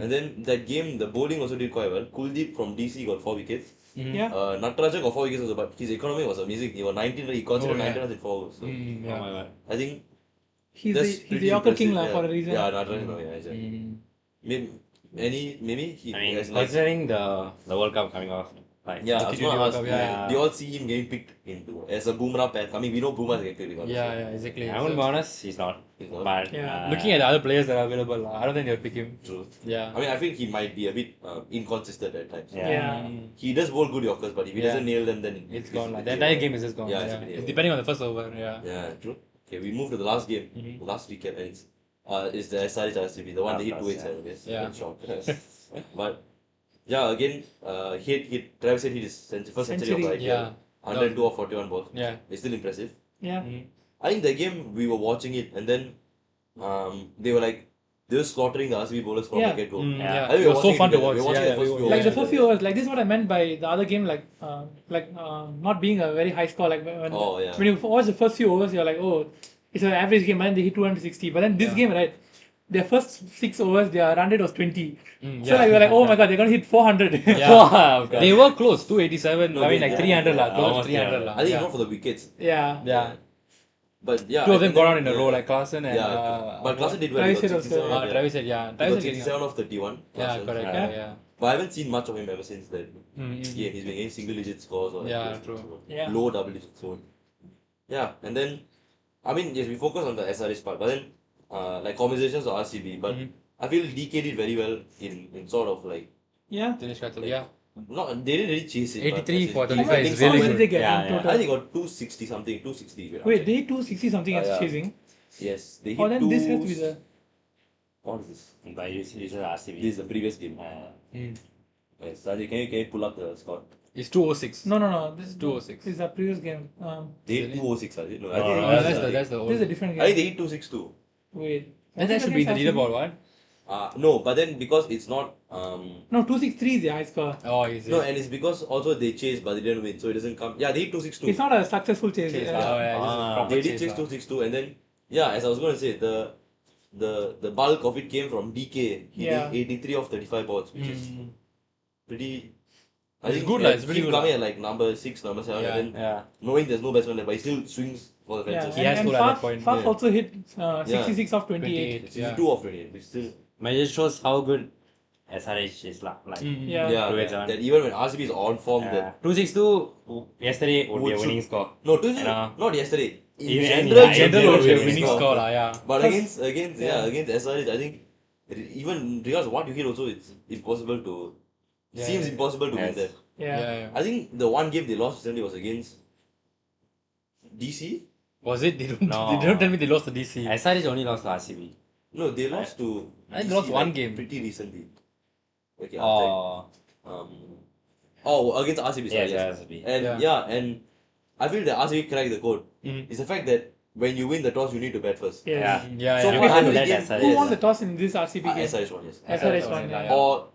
And then that game, the bowling also did quite well. Kuldeep from DC got 4 wickets. Mhm. Yeah. Natarajan got 4 wickets also, but his economy was amazing. He was 19, he considered Oh, yeah. 19 runs in 4 overs. So Mm, Oh yeah. my god. I think He's that's the pretty Yorker king impressive, lah for a reason. Yeah, Natarajan, yeah, exactly. Mm. Maybe maybe he I mean, has like considering the World Cup coming off, like yeah, I was gonna World ask, Cup, yeah. do you all see him getting picked into as a Boomerang pair? I mean, we know Boomerang is getting picked regardless. Yeah, exactly. I won't be honest, he's not. He's not? But Yeah, looking at the other players that are available, I don't think they'll pick him. True. Yeah. I mean, I think he might be a bit inconsistent at times. Yeah. He does bowl good Yorkers, but if he Yeah. doesn't nail them, then It's gone. The entire game is just gone. Yeah, Yeah, it's- it's depending on the first over. Yeah. Yeah, true. Okay, we move to the last game, last weekend, and it's the SRH RCB, the one they hit Plus, 287, I guess. Yeah. In short. But yeah, again, Travis said hit his first century of the IPL. Yeah. 102 of 41 balls. Yeah. It's still impressive. Yeah. I think the game we were watching it, and then they were slaughtering the RCB bowlers from Yeah. the get go. Yeah. I think we It were was so watching fun to together. watch. We were watching Yeah, the first we few were- Like the overs first few together. overs, like this is what I meant by the other game, not being a very high score. Like Oh, yeah. when you watch the first few overs, you're like, oh, it's an average game, and they hit 260. But then this game, right, their first 6 overs, their run rate was 20. So like we're like, oh my god, they're gonna hit 400. Yeah. They were close, 287. No, I mean, they- like yeah, 300 lah, yeah, close to almost 300 lah. I think Yeah. not for the wickets. Yeah. Yeah. But yeah. Two of them and got then- on in a row, like Klaasen and. Yeah, but Klaasen did well. Travis He got said also. 67, yeah. Travis said, yeah. He Travis got said, 67 of 31. yeah, Klaasen. correct. Yeah. Yeah. But I haven't seen much of him ever since that Mm-hmm. game. He's been getting single digit scores or Yeah, like, true. Yeah. low double digit scores. Yeah, and then I mean yes, we focus on the SRH part, but then like conversations or RCB, but I feel DK did very well in sort of like Yeah. Dinesh Karthik, yeah. not they didn't really chase it. but 83 as for in, 35 I think is really How somewhere- much did they get Yeah, in yeah. total? I think they got 260 something, 260. Wait, they 260 something as yeah. chasing. Yes, they hit Oh, then this has to be the. What is this? But usually RCB. This is the previous game. Yes, Sanjay, can you pull up the score? It's 206. No. This is 206. This is the previous game. They hit 206, are they? No, I No, think no, I that's think- the This is a old. different I game. think they hit 262. Wait. And that should be in the leaderboard, what? No, but then because it's not No, 263 is the high score. Oh, is it? no, and it's because also they chased but they didn't win, so it doesn't come. Yeah, they hit 262. It's not a successful chase. Oh, Yeah. yeah, this is Ah. proper They did chase chase lah. 262, and then yeah, as I was going to say, the bulk of it came from DK. He Yeah. did 83 of 35 balls, which is pretty. I It's think good yeah, lah, it's pretty him good coming lah. at like number 6, number 7, Yeah, and then Yeah. knowing there's no batsman there, but he still swings for the Yeah, fences. He has and to at that Faf, point, Faf yeah. also hit 66 of 28. 28. Yeah. 62 of 28, which still But it shows how good SRH is lah. Like, Yeah. yeah, 287. that even when RCB is on form, that 262 yesterday would be a Would winning should- score. no, 262 Yeah. not yesterday. In Even- general, yeah, General General would be a winning winning score. score, lah, yeah. But against Yeah. against SRH, I think even regardless of what you hit, also it's impossible to Yeah, seems yeah. impossible to win Yes. that. Yeah. I think the one game they lost recently was against DC. Was it? They don't, No. they don't tell me they lost to DC. SRH only lost to RCB. No, they lost to. I think DC, they lost one like, game. pretty recently. Okay, Oh, against RCB. Sorry, yes, yes. RCB. And Yeah. yeah, and I feel that RCB cracked the code. Mhm. It's the fact that when you win the toss, you need to bat first. Yeah. Yeah. Yeah, So yeah. what can't happened let again? SRH. Who won the toss in this RCB game? SRH won, yes. SRH won, yeah.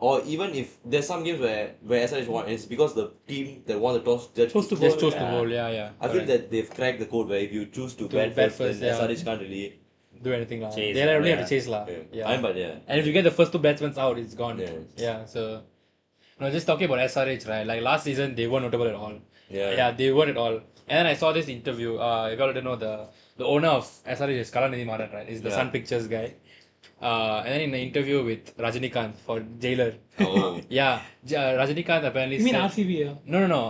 Or even if there's some games where SRH won, and it's because the team that won the toss just Chose to Just bowl, chose to yeah. bowl, yeah. I feel that they've cracked the code where if you choose to bat bat first, first, then yeah. SRH can't really. Do anything lah. Chase, They only have yeah. to chase lah. Yeah. But yeah. And if you get the first two batsmen out, it's gone. Yeah. Yeah, so. No, just talking about SRH, right? Like last season, they weren't notable at all. Yeah. they weren't at all. And then I saw this interview. If you all don't know, the owner of SRH is Kalanidhi Maran, right? He's the Yeah. Sun Pictures guy. And then in an interview with Rajinikanth for Jailer. Oh. Yeah, Rajinikanth apparently You mean said. RCB? Yeah. No. No,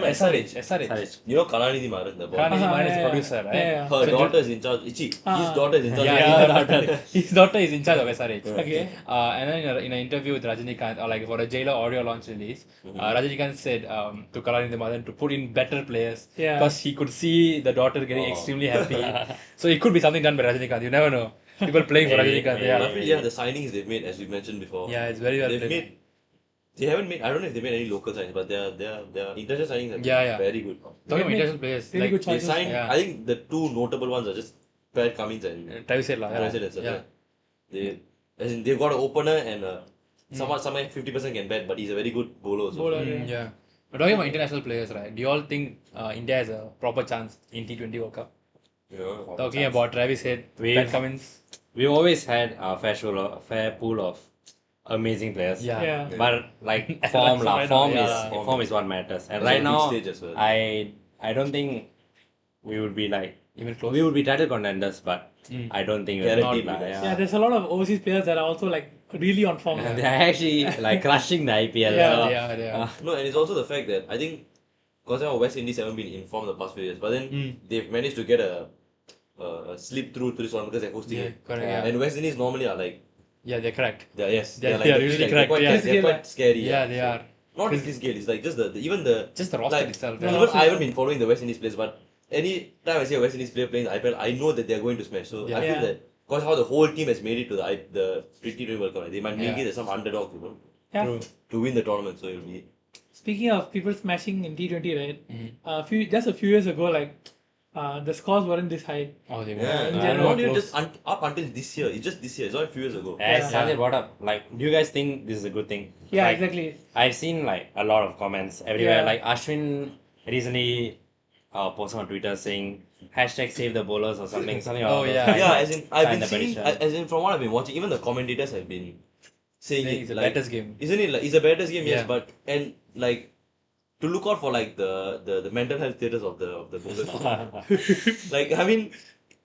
SRH. SRH. You know Kalanidhi Maran, the boy. Kalanidhi Uh-huh, Maran is yeah, the producer, right? yeah. Her So daughter is in charge. His Ah. daughter is in charge. Yeah, his daughter is in charge of SRH. Okay. And then in an interview with Rajinikanth, or like for a Jailer audio launch release, Rajinikanth said to Kalanidhi Maran to put in better players Yeah. because he could see the daughter getting Oh. extremely happy. So it could be something done by Rajinikanth. You never know. People playing for Maybe, Rajinikanth. I Yeah. feel, yeah, the signings they've made, as we mentioned before. Yeah, it's very well They've played. made. They haven't made. I don't know if they made any local signings, but their international signings have been Yeah. very good. Talking They about made international players, really like good They choices. signed. Yeah. I think the two notable ones are just Pat Cummins and Travis said lah. Brazil and stuff. Yeah. They, as in, they've got an opener and someone 50% can bat, but he's a very good bowler. Also. Bowler, Yeah. But talking about international players, right? Do you all think India has a proper chance in T20 World Cup? Yeah. Talking about Travis Head, We've- Pat Cummins. We've always had a fair pool of amazing players. Yeah. Yeah. But like form, Right now, form yeah. is form is what matters. And That's right a big now, stage as well. I don't think we would be like Even close. we would be title contenders, but I don't think we're Guaranteed not. winners. Yeah, there's a lot of overseas players that are also like really on form. They're actually like crushing the IPL. Yeah, they are. They are. No, and it's also the fact that I think because West Indies haven't been informed the past few years, but then they've managed to get a slip through to this one because they're hosting Yeah, it. correct. Yeah. And West Indies normally are like, Yeah, they're correct. they're They're like the usually like, correct, They're quite, yeah. they're quite scary. Yeah, they So, are. not just this Gale, it's like just even the Just the roster like, itself. the Yeah. even roster I haven't been following the West Indies players, but any time I see a West Indies player playing the IPL, I know that they're going to smash. So I Yeah. feel Yeah. that because how the whole team has made it to the T20 World Cup, right? They might make Yeah. it as some underdog, Yeah. True. to win the tournament. So it'll be Speaking of people smashing in T20, right? Just a few years ago, like the scores weren't this high. Oh, they were. yeah. I know, Not even close. just up until this year. It's just this year. It's not a few years ago. As Yeah. Sanjay brought up, like, do you guys think this is a good thing? Yeah, Like, exactly. I've seen like a lot of comments everywhere. Yeah. Like Ashwin recently posted on Twitter saying hashtag save the bowlers or something. Something Oh, along those yeah. lines. Yeah, as in I've Sign been the seeing, petition. as in from what I've been watching, even the commentators have been saying Saying it it's a like, batter's game. isn't it like it's a batter's game? Yes, Yeah. but and like to look out for like the mental health status of the bowlers. Like I mean,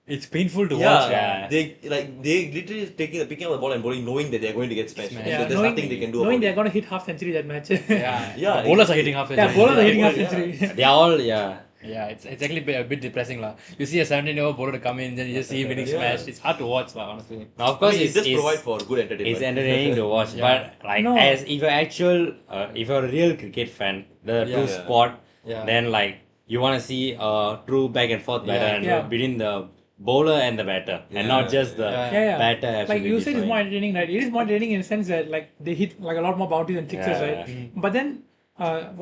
It's painful to yeah, watch. yeah. they literally picking up the ball and bowling, knowing that they're going to get smashed. Smashed. And Yeah, there's nothing they can do knowing about they're it. going to hit half century that match. Yeah. Yeah, The bowlers are exactly. hitting half Yeah, century. bowlers are hitting Yeah, half yeah. century. They are all, yeah. Yeah, it's actually a bit depressing lah. You see a 17-year-old bowler to come in, then you just see him getting Yeah. smashed. It's hard to watch lah, honestly. Now, of I course, mean, it it's, just it's, provide for good entertainment. it's entertaining to watch, Yeah. but like No. as if if you're a real cricket fan, the Yeah. true Yeah. sport, Yeah. then like you want to see a true back and forth battle Yeah. and Yeah. between the bowler and the batter, and not just the Yeah. Yeah, yeah. batter. Like absolutely you said, it's destroying. more entertaining, right? It is more entertaining in the sense that like they hit like a lot more bounties and sixes, Yeah. right? But then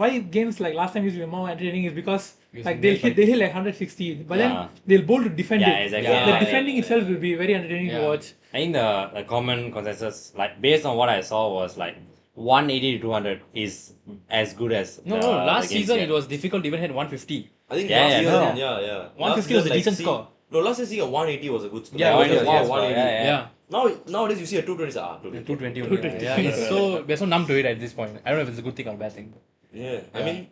why games like last time used to be more entertaining is because Because like they'll they hit like 160, but Yeah. then they'll bowl to defend Yeah, it. exactly. Yeah. The Yeah, defending itself will be very entertaining to Yeah. watch. I think the common consensus, like based on what I saw, was like 180 to 200 is as good as No, the, no. Last the games season get. it was difficult to even hit 150. I think Yeah, last yeah, season, no. yeah. 150 Last was a season, decent see- score. No, last season seeing a 180 was a good score. Yeah, Like, it was, wow, yes, 180. Yeah. Nowadays you see a 220, 220. 220 only. Yeah, we're so numb to it at this point. I don't know if it's a good thing or a bad thing. Yeah, I Yeah. mean,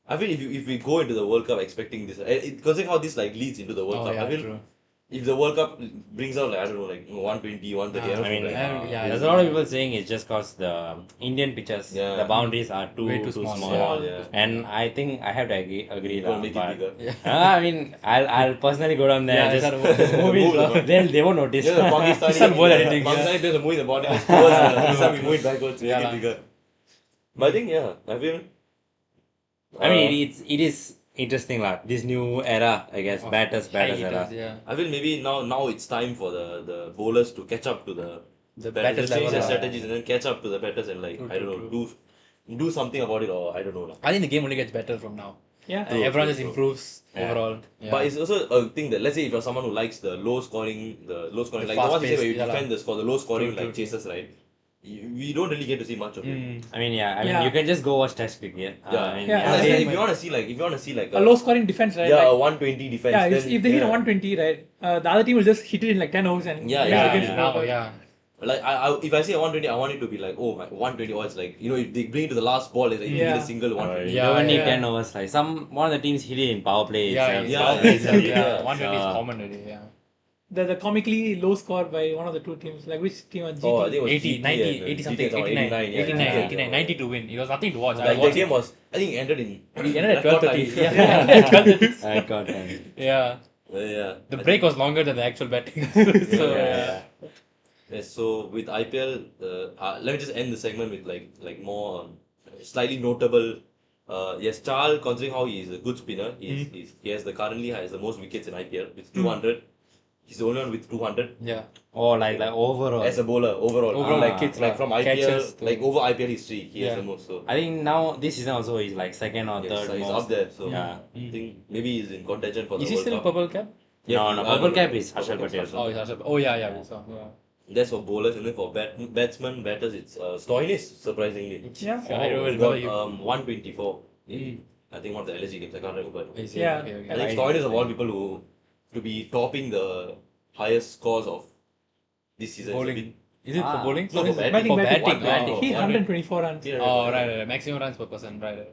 I feel if we go into the World Cup expecting this, considering how this like leads into the World Oh, Cup, yeah, I feel true. if the World Cup brings out like I don't know like 120, 130, Ah, I I mean, don't know, like, yeah, there's a lot of people saying it's just because the Indian pitches, Yeah. the boundaries are Way too too small. small, yeah. And I think I have to agree Gonna lah, make it but bigger. I mean, I'll personally go down there Yeah, and just just move it, bro. they won't notice. Yeah, the Pakistani, Some ball editing, yeah. Pakistani players are moving the body towards this time we move it backwards, make Yeah, it lah. bigger. But I think I feel. I mean, it is interesting lah. This new era, I guess, batters High era. hitters, yeah. I feel maybe now it's time for the bowlers to catch up to the The batters, batters change level, their yeah. strategies and then catch up to the batters and like True, I don't know do something about it or I don't know lah. I think the game only gets better from now. Yeah. And everyone true, just true. improves Yeah. overall. Yeah. But it's also a thing that let's say if you're someone who likes the low scoring The like the ones you say fast-paced, where you yeah lah. defend the score, the low scoring True, like true, chases, right? We don't really get to see much of it. I mean, yeah. I mean, Yeah. you can just go watch Test cricket. Yeah, I mean, Yeah, Unless yeah. if you want to see like A low scoring defense, right? yeah, Like, a 120 defense. yeah, then, if they hit a yeah. 120, right, the other team will just hit it in like 10 overs and Yeah, win yeah, against yeah. the Now, World Cup. yeah. Like if I say a 120, I want it to be like oh my 120 or it's like if they bring it to the last ball, it's like you Yeah. hit a single 120. you Yeah, don't need yeah. 10 overs. Like one of the teams hit it in power play Yeah, itself. yeah, Yeah, power play exactly, itself, yeah. yeah. 120 is So- common already, yeah. The comically low score by one of the two teams, like which team? GT? Oh, I think it was 80, GT 90, and 80 GT something, and 89, 89, yeah. 89, 90 to win. It was nothing to watch. I Like was the watching. game was, I think it ended in. It ended at record 12:30. time. Yeah, 12:30. I got it. Yeah. Yeah. The I break think- was longer than the actual betting. So, Yeah. Yes, so with IPL, let me just end the segment with like more slightly notable. Yes, Charles, considering how he is a good spinner, he has the most wickets in IPL with 200. He's the only one with 200 yeah. Or like overall. as a bowler overall. Overall, like wickets, like like from IPL, catches to- like over IPL history, he has Yeah. the most. So I think now this season also is like second or yes, third so he's most. up there. So Yeah. I think maybe he's in contention for the Is he World still Cup. purple cap? Yeah, No, purple cap is Harshal Purple cap's Patel. Oh, it's Arshad. Oh, yeah. We saw. Yeah. That's for bowlers, and then for batsmen, batters, it's Stoinis, surprisingly. Yeah. I don't He remember got you. 124 in, I think, one of the LSG games. I can't remember. But Is he? Yeah. Okay, okay. I think Stoinis of all people who to be topping the highest scores of this season. is a Bowling. bit- Is it for Ah. bowling? No, So for it's batting. For Batting. batting. Batting. Oh, He oh, 124 runs. Yeah, Oh, right. Maximum runs per person. Right.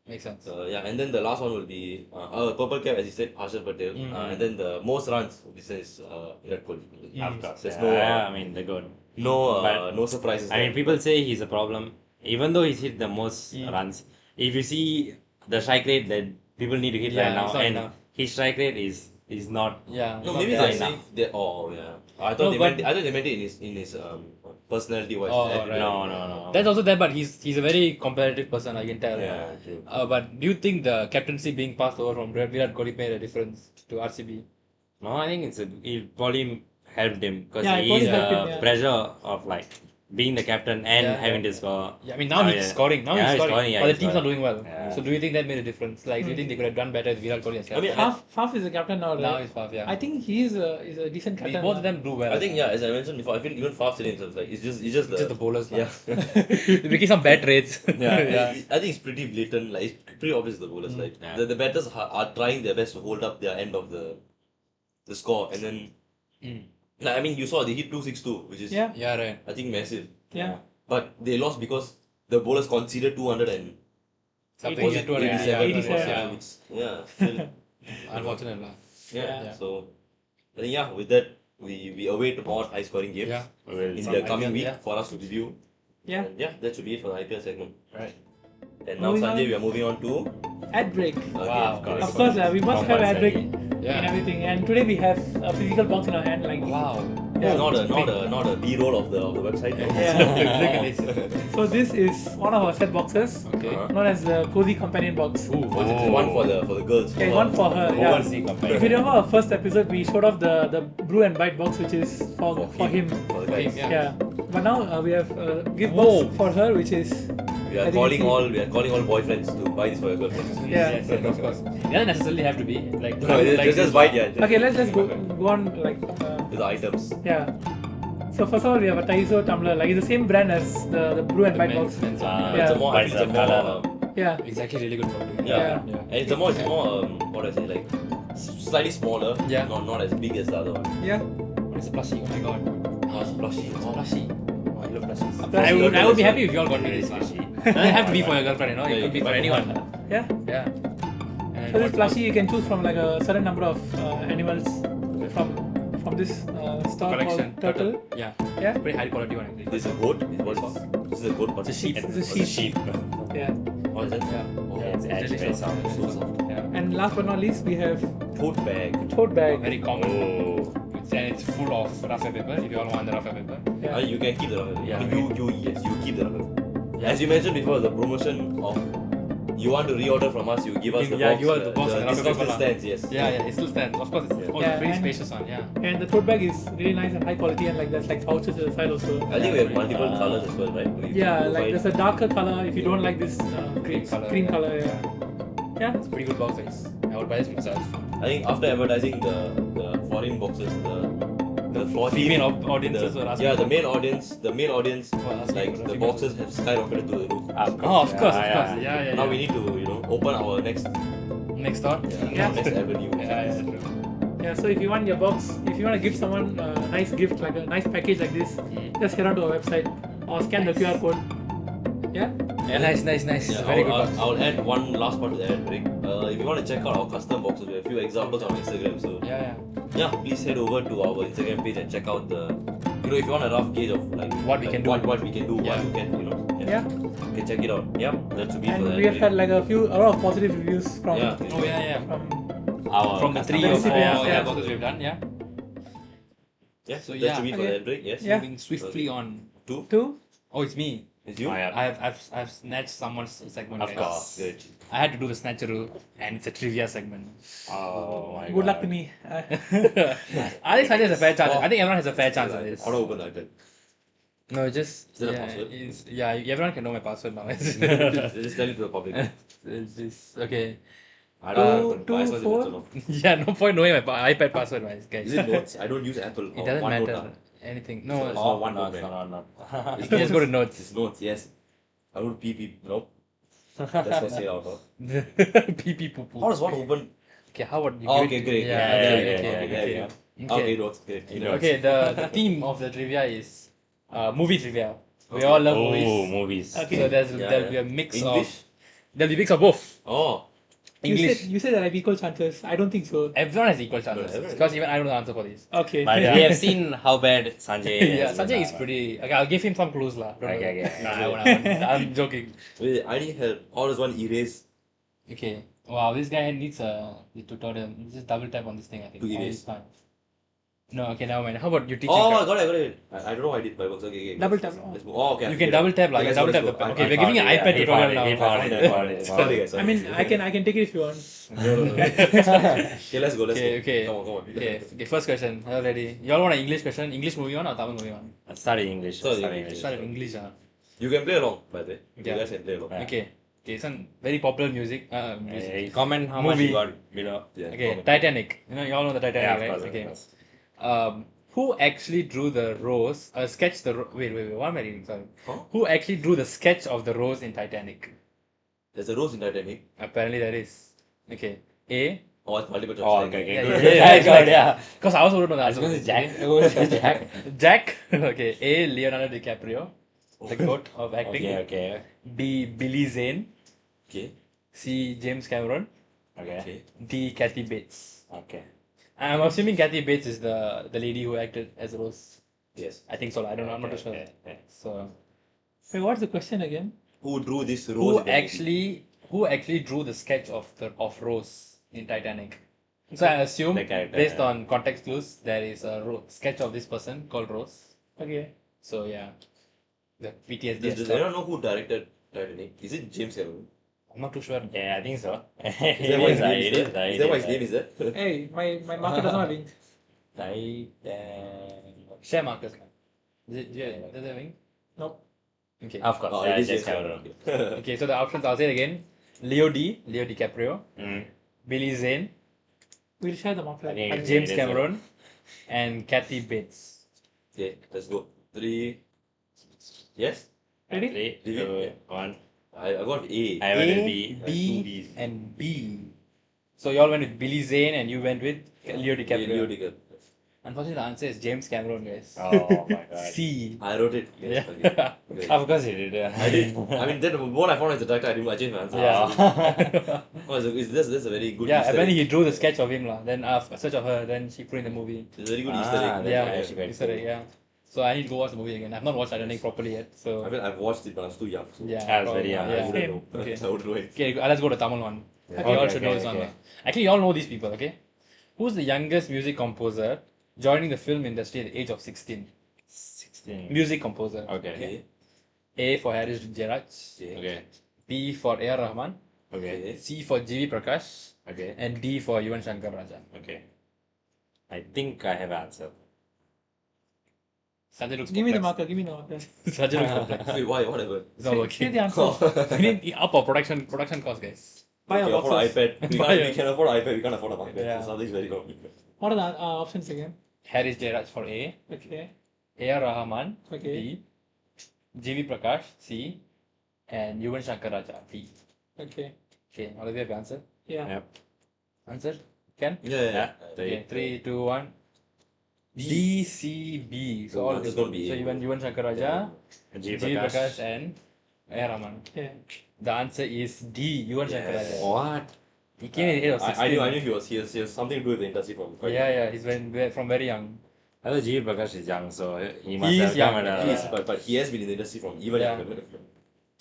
Makes sense. Yeah, and then the last one will be purple cap, as you said, Harshal Patel. And then the most runs, this is Virat Kohli. Of course. There's I mean, they're good. no surprises. I mean, there. people say he's a problem. Even though he's hit the most runs, if you see the strike rate that people need to hit Yeah, right now, it's not and enough. his strike rate is not. Yeah. No, not maybe that they're enough. saying that. Oh, yeah. I thought No, they but- meant. I thought they meant it in his personality wise. Oh, attitude. right. No. That's also there, but he's a very competitive person, I can tell. Yeah, true. But do you think the captaincy being passed over from Virat Kohli made a difference to RCB? No, I think it probably helped him because Yeah, it he's probably helped him, the yeah. pressure of like being the captain and Yeah, having yeah. to score. Yeah, I mean now he's scoring. Now he's scoring, yeah, but the he's team's not scoring. doing well. Yeah. So do you think that made a difference? Like, do you think they could have done better with Virat Kohli as captain? I mean, Faf is the captain now, right? now he's Faf, yeah. I think he is a decent I mean, captain. both of them do well. I think as I mentioned before, I feel even Faf said himself like it's just Just the bowlers. yeah. They're making some bad trades. Yeah. I think it's pretty blatant. Like it's pretty obvious the bowlers. Like Yeah. the batters are trying their best to hold up their end of the score, and then like, I mean you saw they hit 262, which is Yeah, Yeah, right. I think massive. yeah. But they lost because the bowlers conceded 200 and Something Yeah, 287. 87. Yeah. which still, Unfortunate. lah. yeah. So I think with that we await more high scoring games Yeah. in Some the coming IPL, week yeah. for us to review. Yeah. And that should be it for the IPL segment. Right. And now Moving Sanjay, on. we are moving on to Ad break. Wow. Of course, we must have ad break Compulsory. and Yeah. everything. And today we have a physical box in our hand, like Wow. Yeah. not a B-roll of the website. Yeah. So this is one of our set boxes, Okay. known as the cozy companion box. Ooh. One for the girls. Yeah, one for her. Who Yeah. wants the company? If you remember our first episode, we showed off the blue and white box, which is for him. For the guys. Yeah. Yeah. But now we have a gift Whoa. box for her, which is We I are think calling it's- all boyfriends to buy this for your girlfriends. Yeah. Yes, yes, of course. It doesn't necessarily have to be like. No, like just buy it, yeah. okay. Let's go on like To the items. yeah. So first of all, we have a Taizo tumbler, like it's the same brand as the blue and white box. men's one, Ah, yeah. It's a more, I think it's a more, Colour. Yeah. It's actually really good quality. yeah. Yeah. And it's a more, what do I say, like slightly smaller. Yeah. Not as big as the other one. Yeah. It's a plushie. Oh my god. Oh, it's plushy. It's a plushie. Oh, I love plushies. Plushie. I would be happy if you all got me this one. It doesn't have to be for your girlfriend, you know. Yeah, It could be you for can buy anyone. Yeah. Yeah. And So this what- plushie you can choose from like a certain number of animals from this store collection. called Turtle. Yeah. Yeah. Pretty high quality one actually. This is a goat. This is a goat. It's a sheep. It's a It's a sheep. Yeah. What is that? Yeah. Oh, Yeah, it's actually very delicious. soft. so soft. Yeah. And last but not least, we have Tote bag. tote bag. Very common. Oh. And it's full of raffia paper if you all want the raffia paper. Yeah. You can keep the rubber. Yeah. I mean, you keep the rubber. As you mentioned before, the promotion of you want to reorder from us, you give us the Yeah, box. give us the box and rubber discounted paper lah. stands, yes. Yeah, yeah, it still stands. Of course, it's Yeah. pretty and- spacious one. Yeah. And the tote bag is really nice and high quality, and like there's like pouches at the side also. I think we have multiple colors as well, right? Yeah, like there's a darker color if you don't like this Cream color. Cream color, yeah. Yeah. It's a pretty good box. I would buy this myself. I think after advertising the foreign boxes, the Female audiences were asking. yeah, the main audience, Were asking like for the female boxes have skyrocketed to the roof. Oh, of course, of course. Yeah, yeah. Now yeah. we need to open our next Next thought. Yeah. next avenue. Yeah, true. Yeah, so if you want your box, if you want to give someone a nice gift, like a nice package like this, just head on to our website or scan the QR code. Yeah? Yeah, nice. Yeah, Very good box. I'll add one last part to the ad break. If you want to check out our custom boxes, we have a few examples on Instagram. So Yeah. please head over to our Instagram page and check out the. If you want a rough gauge of like What we can do. what we can do, Yeah. what we can, Yeah. you can check it out. Yep, that should be for And the we have ad had like a lot of positive reviews from break. Oh yeah. from From the 3 or 4 recipients, yeah. boxes we've done. Yeah. So yeah. that should be for Okay. the ad break. Yes. Yeah. Moving swiftly on. two. Oh, it's me. It's you. Oh, yeah. I've snatched someone's segment. Of guys. course. Good. I had to do the snatcheroo, and it's a trivia segment. Oh my Good luck to God. me. I think Sanjay has a fair chance. I think everyone has a fair chance at this. How to open the iPad? No, just Is that a yeah, password? everyone can know my password now. Just tell it to the public. It's just okay. I Two, don't two, know. four. Yeah, no point knowing my iPad password, guys. Is it notes? I don't use Apple. It or doesn't OneNote matter. now. Anything. It's No, not Oh, one no, note, no. you can just go to It's notes. notes, yes. I don't PP. Nope. Let's not say it out loud. Pee pee poo poo. How does one open? Okay, how would you Oh, give okay, it? great. Yeah, Yeah, okay, yeah, okay, yeah, okay, yeah, okay. Okay, notes. Okay. Okay, the theme of the trivia is movie trivia. We all love Oh, movies. movies. Okay. So there'll Yeah, be a mix English? of there'll be a mix of both. Oh. English. You said that I have equal chances. I don't think so. Everyone has equal chances. everyone- Because even I don't know the answer for this. Okay. But we have seen how bad Sanjay Yeah, has been, Sanjay is lah. pretty. Okay, I'll give him some clues lah. Don't Okay, worry. okay. Nah, I'm joking. Wait, I need help. How does one erase? Okay. Wow, this guy needs a tutorial. Just double tap on this thing, I think. To Oh, erase. it's fine. No, okay, never mind. How about you teaching? Oh, I Kak? got it. I don't know why I did by works. Okay. Double let's- tap. Let's move. Oh, okay. You can double tap, like let's double go, tap let's the go. Okay, I we're giving an found it, iPad he tutorial found now. it, he found it, he found it. Sorry, guys. I mean, I can take it if you want. Okay, let's go. Okay. Come on. Okay, first question. Are you ready? You all want an English question? English movie one or Tamil movie one? Study English. Study Study English. English. Start with English. You can play along, by the way. You Yeah. guys can play along. Yeah. Okay. Okay, some very popular music. Comment how much Movie. you got below. Yeah, Okay, comment. Titanic. You all know the Titanic, Yeah, of right? course, of Okay. course. Who actually drew the rose? Sketch the wait. What am I reading? Sorry. Huh? Who actually drew the sketch of the rose in Titanic? There's a rose in Titanic. Apparently there is. Okay. A. Oh, it's multiple choice. Oh, Like, okay, okay. Yeah, good. yeah, yeah, I got it, yeah. Because I also don't know the I was answer. going to Jack. I was going to Jack. Jack. Okay. A. Leonardo DiCaprio, the goat of acting. Okay, okay. B. Billy Zane. Okay. C. James Cameron. Okay. Okay. D. Kathy Bates. Okay. I'm assuming Kathy Bates is the lady who acted as Rose. Yes. I think so. I don't know. I'm not too sure. Okay. So Wait, what's the question again? Who drew this rose? who in the movie? actually drew the sketch of Rose in Titanic? So I assume The character, based yeah. on context clues, there is a sketch of this person called Rose. Okay. So yeah, the PTSD. Does stuff. anyone know who directed Titanic? Is it James Cameron? I'm not too sure. Yeah, I think so. Is that why his name It is is. that? Is that why his name is that? Hey, my marker doesn't have ink. Titanic. Share markers, man. Does it ring? Nope. Okay. Of course. Oh, yeah, it is James James Cameron. Cameron. Okay. So the options I'll say it again: Leo DiCaprio, Mm. Billy Zane, We'll share the marker. I think it- James it is Cameron, and Kathy Bates. Okay, let's go. 3. Yes? Ready? 3, 2, 1. I got A. I went with A, B. B, Two Bs. and B. So you all went with Billy Zane and you went with Leo DiCaprio. Leo DiCaprio. Unfortunately, the answer is James Cameron, guys. Oh my god. C. I wrote it. Yes, Yeah. okay. Okay. Of course you did. I did. I mean, then what I found as the director, I changed my answer. Yeah. Oh, that's a very good Yeah, Easter apparently egg. he drew the sketch of him lah. Then search of her, then she put in the movie. It's a very good Ah, Easter egg. that's Yeah, actually quite Easter egg, cool. yeah. So I need to go watch the movie again. I've not watched Titanic properly yet. So I mean, I've watched it, but I was too young. So yeah, I was probably, very young. I Yeah. wouldn't Same. know. Okay. I wouldn't know it. Okay, let's go to Tamil one. Yeah. You all Okay, should know okay, this one. okay. lah. Actually, you all know these people, okay? Who's the youngest music composer joining the film industry at the age of 16? 16. Music composer. Okay. Okay. A for Harris Geraj, Okay. Okay. B for A.R. Rahman, Okay. C for G.V. Prakash, Okay. and D for Yuvan Shankar Raja. Okay. I think I have an answer. Sanjay looks Give me the perplexed. marker. Give me the marker. Sanjay looks perplexed. Wait, why? Whatever. It's not Say working. the answer. We need up our production cost, guys. Buy Okay, a afford boxes. iPad. We can afford iPad. We can't afford a market. Yeah. So something's very wrong. What are the options again? Harris Jairaj for A, Okay. A.R. Rahman, Okay. B, G.V. Prakash, C, and Yuvan Shankar Raja, D. Okay. Okay, all of you have answer? Yeah. Yep. Answer? Ken? Yeah. Okay, 3, 2, 1. D, C, B. So Oh, all answer's gonna be so A. Yuvan Shankar Raja, G. G.V. Prakash, and A.R. Rahman. Yeah. The answer is D, Yuvan Shankar Raja. What? He came in the age of 16. I knew he has something to do with the industry from quite Yeah, he's from very young. I thought G. Prakash is young, so he must He have is young, come at a... He is, but he has been in the industry from even Yeah. younger.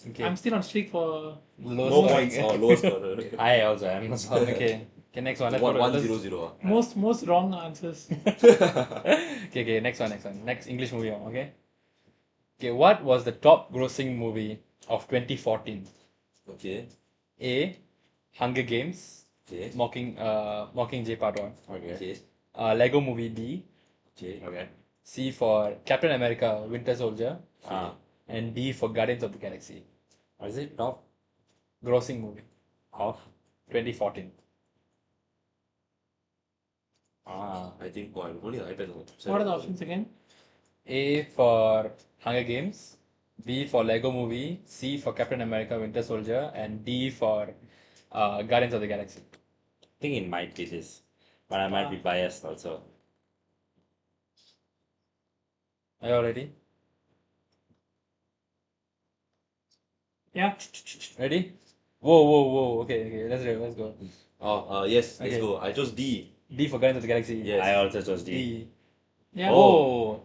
Okay. I'm still on streak for. Low No scoring. points or low score. I also am. So. Okay, next one. Let's go to 1-0-0. Most wrong answers. Okay, next one. Next English movie, okay? Okay, what was the top grossing movie of 2014? Okay. A. Hunger Games, Okay. Mockingjay Part 1. Okay. Okay. Lego Movie B. Okay. Okay. C for Captain America Winter Soldier. Ah. And D for Guardians of the Galaxy. Was it top Grossing movie of? 2014. Ah. I think only the iPad. What are the options again? A for Hunger Games, B for Lego Movie, C for Captain America Winter Soldier, and D for Guardians of the Galaxy. I think it might be this, but I might be biased also. Are you all ready? Yeah. Ready? Whoa. Okay. Let's go. Oh, yes, let's Okay. go. I chose D. D for Guardians of the Galaxy. Yes. I also chose D. D. Yeah. Oh.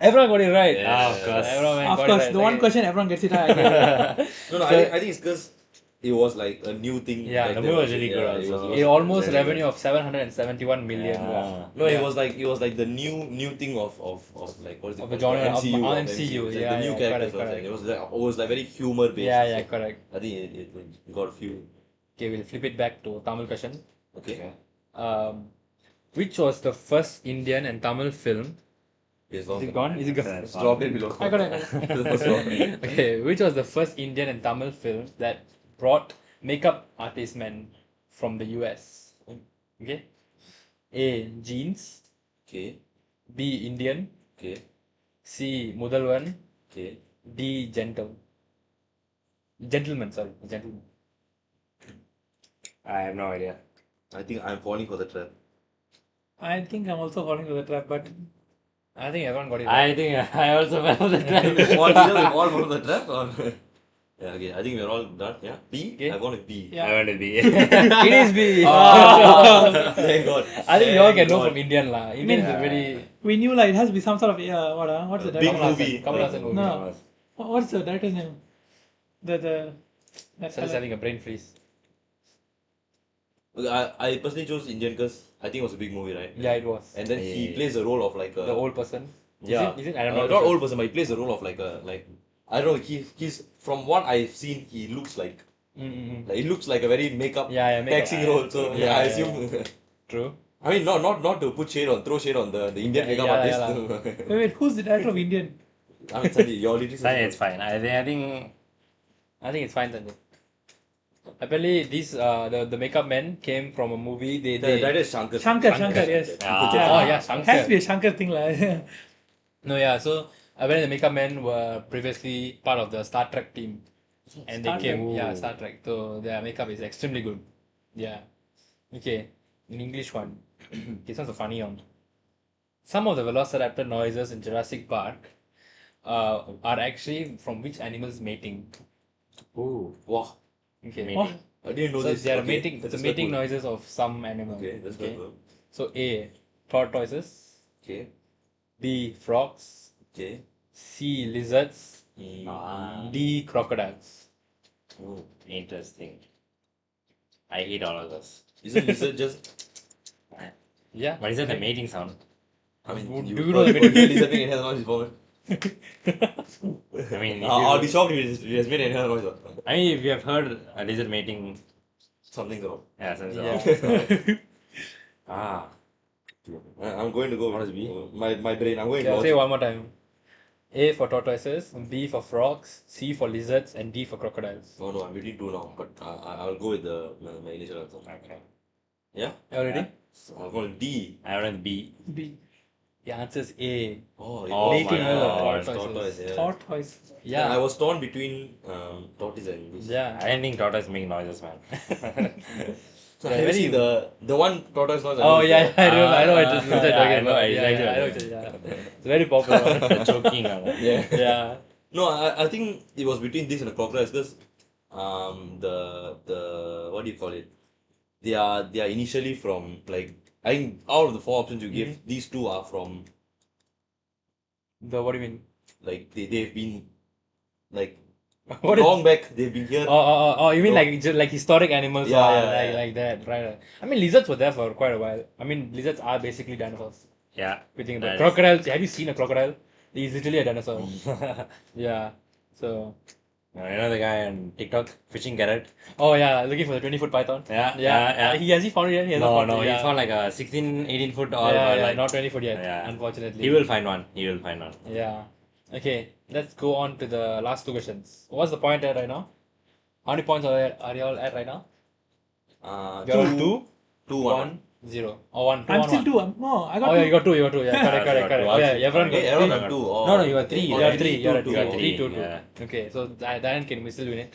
Everyone got it right. Yeah. Of course. Everyone Of got course, it right. the one Okay. question everyone gets it right. I get it. No, So- I think it's because it was like a new thing. Yeah, back the then movie was also. really good Yeah, also. It almost Very revenue good. of 771 million. Yeah. Wow. No, Yeah. it was like the new thing of like what is it Of the called? genre of MCU. MCU, It's like yeah, the new yeah, characters. correct. It was like very humor based. Yeah, so correct. I think it got a few. Okay, we'll flip it back to Tamil question. Okay. Which was the first Indian and Tamil film? Yes, Is it gone? Is it gone? Just drop it below. I got it. Okay, which was the first Indian and Tamil film that brought makeup artist men from the US? Okay. A. Jeans. Okay. B. Indian. Okay. C. Mudalwan. Okay. D. Gentleman, sorry. Gentleman. I have no idea. I think I'm falling for the trap. I think I'm also falling to the trap, but I think everyone got it right. I think I also fell for the trap. all from the trap or yeah, okay. I think we're all done. Yeah. B? Okay. I'm going with B. Yeah. I want to be. It is B. Thank God. I think we all can know Thank from Indian lah. Indian is a very we knew like it has to be some sort of what's the Big director's movie. name? Kamal Hassan movie. No. What's the director's name? That Just fella. having a brain freeze. I personally chose Indian because I think it was a big movie, right? Yeah, it was. And then he Yeah. plays the role of like a The old person. yeah. Is it? I don't know. Not old person, but he plays the role of like I don't know. He's from what I've seen, he looks like he looks like a very makeup Yeah, makeup. taxing role. So Yeah, I yeah, assume. True. I mean, not to throw shade on the Indian makeup Yeah, artist. Wait, who's the director of Indian? I mean, Sanjai, you're literally Fine, it's fine. I think I think it's fine, Sanjay. Apparently, these the makeup men came from a movie. the They director is Shankar. Shankar, yes. Yeah. Oh yeah, Shankar. Has to be a Shankar thing, lah. No, yeah. So apparently, the makeup men were previously part of the Star Trek team, and Star they came. Trek. Yeah, Star Trek. So their makeup is extremely good. Yeah. Okay. In English one. This one's a funny one. Some of the velociraptor noises in Jurassic Park are actually from which animals mating? Ooh, wow. Okay. Mating. Oh, I didn't know So this. they are Okay, mating. that's The quite mating cool. noises of some animal. Okay, that's quite cool. So A. Tortoises. Okay, B. Frogs. okay. C. Lizards. Ah, D. Crocodiles. Oh. interesting. I hate all of those. Isn't lizard just? Yeah. What is that? The mating sound? I mean, Do you you know the heard lizard make any noise before? I mean, if I'll be you, shocked if it has made any noise. I mean, if you have heard a lizard mating, Something's wrong. yeah, sounds Yeah. ah, I'm going to go. What is B? My brain. I'm going. Okay, I'll to say it one more time. A for tortoises, B for frogs, C for lizards, and D for crocodiles. Oh no, I'm between two now, but I'll go with my initial answer. okay. Yeah, Already? I'll go with D. I went B. B. The answer is A. Oh, Oh Mating my noise of God, tortoises. tortoise. Yeah. Tortoise. Yeah. I Yeah. was torn between tortoise and this. Yeah. I didn't think tortoise make noises, man. So Yeah, have you very- seen the one tortoise noise? Oh yeah, I know. I know what you're yeah, talking I know about. exactly Yeah, I know what what you you're- yeah. It's very popular. The choking. Yeah. Yeah. No, I think it was between this and the crocodiles because the what do you call it? They are initially from like I think out of the four options you give, these two are from What do you mean? like they've been like What is? long back they've been here. You mean No. like historic animals? Yeah, or yeah, yeah. like that, right? I mean, lizards were there for quite a while. I mean, lizards are basically dinosaurs. Yeah. We think that about is- crocodiles. Have you seen a crocodile? He's literally a dinosaur. Yeah. So. You know the guy on TikTok fishing carrot? Oh yeah, looking for the 20-foot python. Yeah, Yeah. Has he found it yet? He hasn't No, found no, it, he's yeah. found like a 16, 18 foot or Yeah, like not 20-foot yet. Yeah. Unfortunately. he will find one. He will find one. Yeah. Okay, let's go on to the last two questions. What's the point at right now? How many points are you all at right now? You're on 2, 1, 0. Oh, 1, 2, I'm 1, still 1. two. No, I got Oh, two. yeah, you got 2, you got 2. Yeah, correct, Yeah, correct, you got correct. two. Oh, yeah, everyone Hey, got everyone 3. got two. Oh, No, you are okay. 3. Oh, You are three, 3. You are two, 2. two. 3, 2, 2. Yeah. Okay, so Diane can we still win it?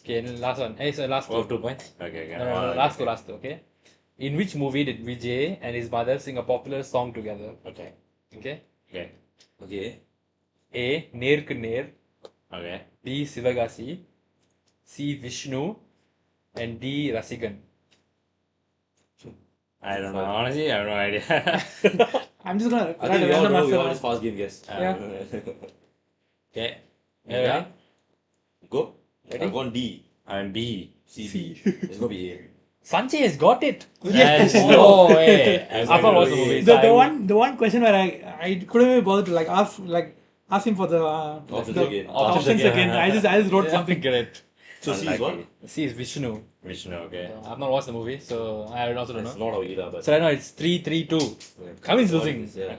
Okay, and last one. Hey, so last Oh, two. 2 points? Okay, okay. No, last two, okay? In which movie did Vijay and his mother sing a popular song together? Okay. Okay? Okay. Okay. A. Nerku Ner. Okay. B. Sivagasi. C. Vishnu. and D. Rasikan. I don't know. Honestly, I have no idea. I'm just gonna I write think a we all random know. We answer. all just fast game guess. Yeah. Okay. Yeah. Go. Ready? I've gone D. I'm B. C. C. D. It's gonna be A. Sanjay has got it. There's no way. There's I've no not watched the way. movie. The one question where I couldn't even bother to like ask him for the Options the again. options again. I just wrote something. Get it. So C is what? C is Vishnu. Vishnu, okay. I've not watched the movie, so I also don't It's know. not our era, but. So right now it's 3-3-2. Kavin's losing. Yeah.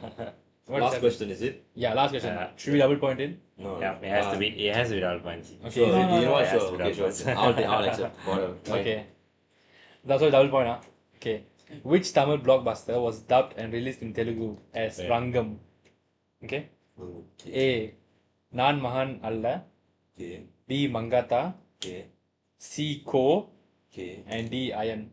What Last is that? question is it? Yeah, last question. Yeah. Should we double point in? No. Yeah, it has to be. It has to be double points. Okay. Sure. No, You know what? It has Sure. to be Okay, double sure. points. I'll accept. Whatever. Fine. Okay. That's why double point, huh? Okay. Which Tamil blockbuster was dubbed and released in Telugu as Okay. Rangam? Okay. Okay. A. Nan Mahan Alla. Okay. B. Mangata. Okay. C. Ko. Okay. And D. Ayan.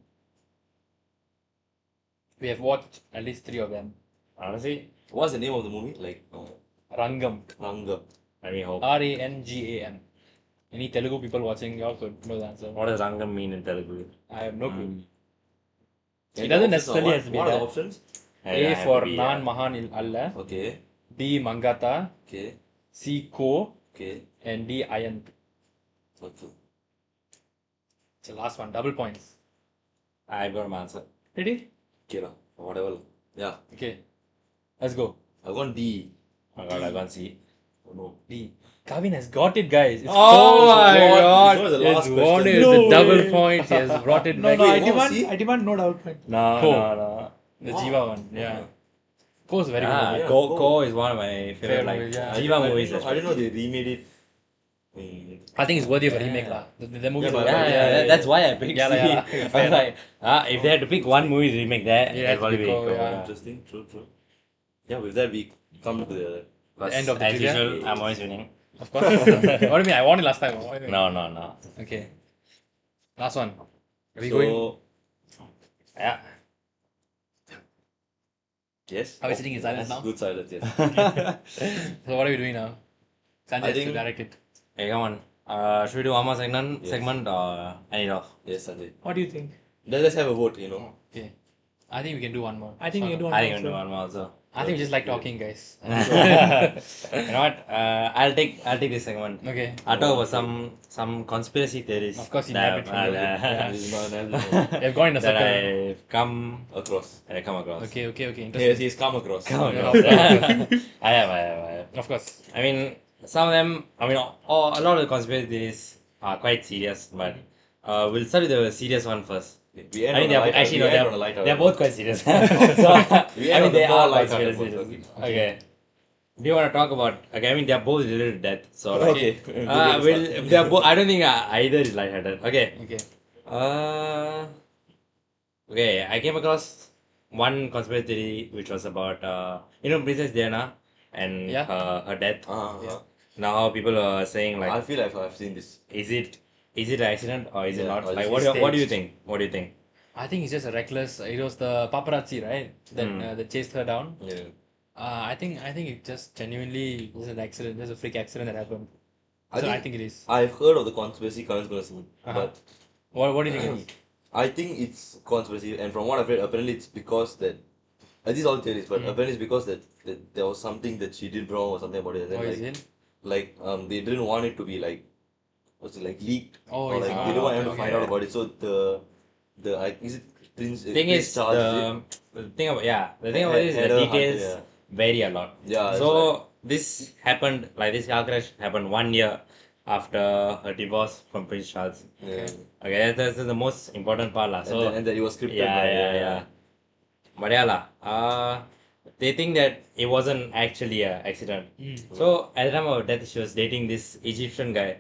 We have watched at least 3 of them. Honestly, What's the name of the movie? Like Rangam. Ranga. let me hope. Rangam. Any Telugu people watching, y'all could know the answer. What does Rangam mean in Telugu? I have no clue. Any doesn't options or necessarily what? have to be What are the that. options? A I have for to be, Nan Mahan Alla. Okay. B. Mangata. Okay. C. Ko. Okay. And D. Ayan. Okay. It's the last one. Double points. I've got my answer. Ready? Okay lah. Whatever. Yeah. Okay. Let's go. I've gone D. Oh god, I can't see. Oh no. D. Kavin has got it, guys. It's Oh my What? god! This was the He has last won question. it. No The double way. point. He has brought it No, back. no, Wait, what was he? I demand no doubt point. No, Ko. no. The Jiva one. Yeah. Ko is a very good Yeah, movie. Yeah, Ko, Ko. Ko is one of my favorite Favorite like movies, yeah. Jiva I movies. didn't know- I didn't know they remade it. I think it's worthy of a Yeah. remake, lah. The movie. Yeah, but- Yeah, yeah, yeah, that's why I picked Yeah, C. yeah, yeah. I was like, if they had to pick one movie to remake that, Yeah, it'd probably be Ko, Ko. yeah. Yeah. Interesting. True. True. Yeah. With that, we come to the The end of the As trivia. usual, I'm always winning. Of course. What do you mean? I won it last time. What do you mean? No. Okay. Last one. Are we so. going? Yeah. Yes. Are we sitting in silence That's now? Good silence. Yes. So what are we doing now? Sanjay has to think- direct it. Hey, come on. Should we do one more segment? Yes. Segment or end it off? Yes, Sanjay. What do you think? Let's have a vote. You know. Okay. I think we can do one more. I think we can do one I think more, we'll do so- one more also. I think we just like talking, guys. You know what? I'll take this segment. Okay. I'll talk about some conspiracy theories. Of course, you that nab it from the- yeah. This is not an We have gone in a that circle. I've come across. across. Okay. Yes, Interesting. he's come across. Come Yeah, across. I have. Of course. I mean, some of them. I mean, a lot of the conspiracy theories are quite serious, but we'll start with the serious one first. We end I mean, on a they're light- actually we no, end on a light they're note. both quite serious. So, I We end mean, on the they more are light-hearted conspiracy. one. Okay. Do you want to talk about? Okay, I mean, they're both related to death. So, Okay. well, they're both. I don't think either is lighthearted. Okay. Okay. Okay. I came across one conspiracy theory which was about Princess Diana and Yeah. her death. Yeah. Now, how people are saying I like, feel like I've seen this. is it an accident or is it Yeah, not? or Like, is what it do you staged? think? What do you think? I think it's just a reckless. It was the paparazzi, right? That chased her down. Yeah. I think it just genuinely was an accident. Just a freak accident that happened. I So I think- think it is. I've heard of the conspiracy, but What do you think it is? I think it's conspiracy, and from what I've read, apparently it's because that. These are all theories, but apparently it's because that there was something that she did wrong or something about it, and Oh, then is it? they didn't want it to be like, what's it like leaked, Oh, or is like it? they didn't want Okay, anyone to find okay. out about it. So is it Prince? Thing Prince is, Charles, is it? the thing about it is the Heather Hunt, details yeah. vary a lot. Yeah, that's So right. this happened this car crash happened 1 year after her divorce from Prince Charles. Yeah. Okay, that's the most important part lah. So and then it was scripted. yeah. But yeah lah. They think that it wasn't actually an accident. So at the time of her death, she was dating this Egyptian guy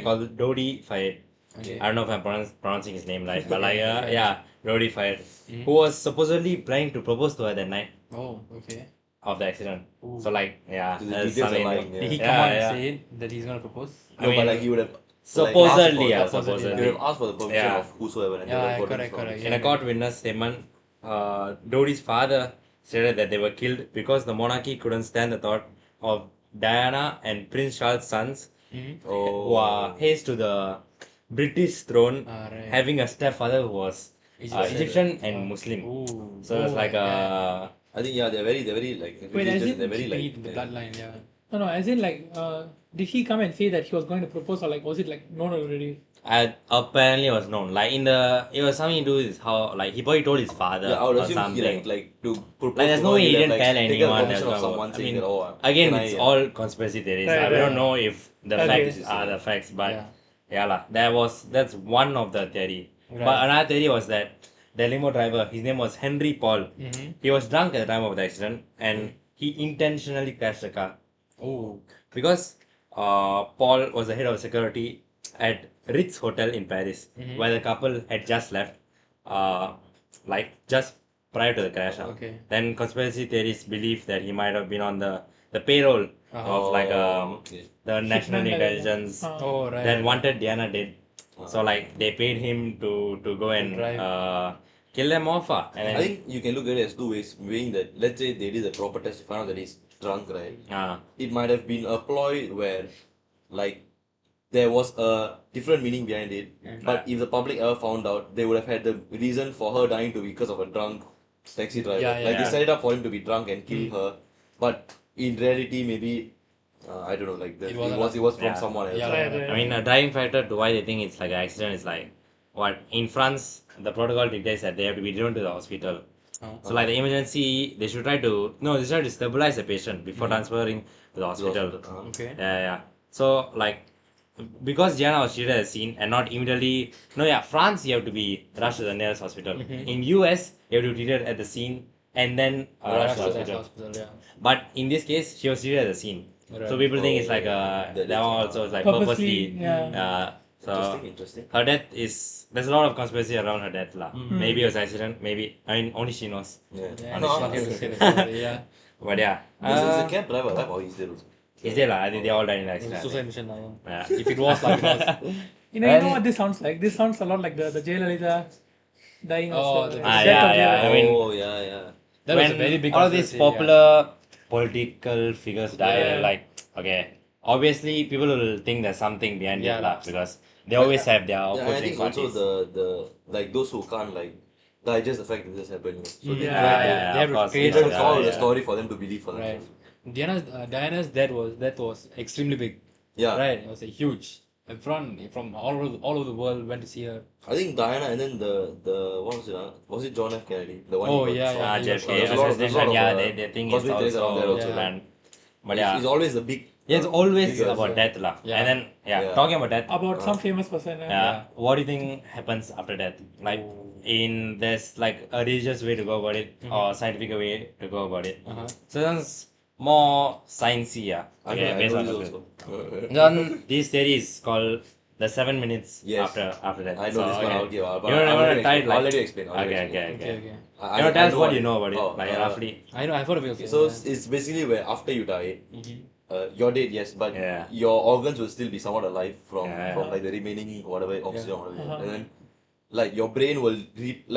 called Dodi Fayed. Okay. I don't know if I'm pronouncing his name right, but like Okay. Dodi Fayed, who was supposedly planning to propose to her that night Oh, okay. of the accident. Ooh. So like So the that's details are something- lying, Did he yeah. come out and Yeah. say it, that he's gonna propose? No, but like he would have Supposedly, like, asked for, supposedly. He would have asked for the permission Yeah. of whosoever, and Yeah, they would have correct, gotten it correct. In a court witness statement, Dodi's father stated that they were killed because the monarchy couldn't stand the thought of Diana and Prince Charles' sons Mhm. from. who are heirs to the British throne, right. having a stepfather who was Egyptian and Muslim. Ooh. So it's like a I think they're very like Wait, as religious. in They're very Keeping like it in the bloodline, yeah. No, as in like, did he come and say that he was going to propose, or like, was it like known already? apparently was known. Like in the it was something to do with how like he probably told his father yeah. I would or assume he something. like to propose Like there's to no her. way he He'll have didn't tell taken the anyone. permission of someone I saying mean, that. Oh, again, can it's I, all conspiracy theories. Right, We don't right. know if the Okay. facts are the facts, but Yeah. yeah, lah. That's one of the theory. Right. But another theory was that the limo driver, his name was Henry Paul. Mm-hmm. He was drunk at the time of the accident, and he intentionally crashed the car Oh. because Paul was the head of security at Ritz Hotel in Paris, Mhm. where the couple had just left, like just prior to the crash. Okay. Then conspiracy theories believe that he might have been on the payroll of like okay. the national Shipment, intelligence Oh, right. that right. wanted Diana dead. So like they paid him to go and drive. kill them off. And I then, think you can look at it as two ways. Being that, let's say they did a proper test to find out that he's drunk, right? It might have been a ploy where, like, there was a different meaning behind it. But if the public ever found out, they would have had the reason for her dying to be because of a drunk taxi driver. Yeah, Like, they yeah. set it up for him to be drunk and kill her. But in reality, maybe, I don't know, like, It it wasn't was a- from Yeah. someone else. Yeah, Right, right. I mean, a driving factor to why they think it's like an accident is like, what in France the protocol dictates that they have to be driven to the hospital. Oh. So like the emergency, they should try to stabilize the patient before transferring to the hospital. Okay. Yeah. So like because Gianna was treated at the scene and not immediately. No, yeah, France you have to be rushed to the nearest hospital. In US you have to be treated at the scene and then rushed to the Rushed to the hospital. hospital, yeah. But in this case, she was treated at the scene. Right. So people think it's like that that is, one also is like Purposely, purposely. yeah. So Interesting. her death is there's a lot of conspiracy around her death lah. Maybe it was accident. Maybe I mean only she knows. Yeah. Yeah, No, it's not here to say the story, yeah. But yeah, is the cab driver alive or he's dead also? is there lah? I think they all died in the It was a accident. suicide mission now. Yeah. If it was like it was. You know what this sounds like? This sounds a lot like the Jayalalitha dying Oh, of the- the Ah, death yeah, of yeah. Jayalalitha. I mean, Oh, yeah. That was a very big all of these conspiracy, yeah. popular political figures die, Yeah. like okay, obviously people will think there's something behind Yeah, it lah, lah. because they always have their Yeah, I opposing think also parties. the like those who can't like digest the fact that this happened. So they Yeah. try Yeah, They have of to course, create to some follow the yeah. story for them to believe for Right. themselves. Diana's death was extremely big. Yeah. Right. It was a huge. From all over the world went to see her. I think Diana and then the what was it? Was it John F. Kennedy? The one. Oh, who got yeah, shot? yeah. JFK There's a lot of- there's a lot assassination, of, yeah, they think it's conspiracy theories around that also also. planned. But It's yeah, always the big. it's always figures, about yeah. death lah. Yeah. And then Yeah. talking about death, About some famous person. yeah, what do you think happens after death? Like there's like a religious way to go about it or scientific way to go about it. Uh-huh. So that's more sciencey, yeah. I Okay, know based this on the also. Then this theory is called the 7 minutes Yes. after that. I know So, this one. okay. Okay, but You don't I'll ever let you try it explain. like I'll let you explain. I'll let you Okay, explain. okay, okay. Okay. I You know, tell us what it. you know about it, Oh, like roughly. I know. I've heard of it. Okay. So yeah. it's basically where after you die, Mhm. you're dead, yes, but Yeah. your organs will still be somewhat alive from Yeah. like the remaining whatever oxygen, Yeah. whatever, Uh-huh. and then like your brain will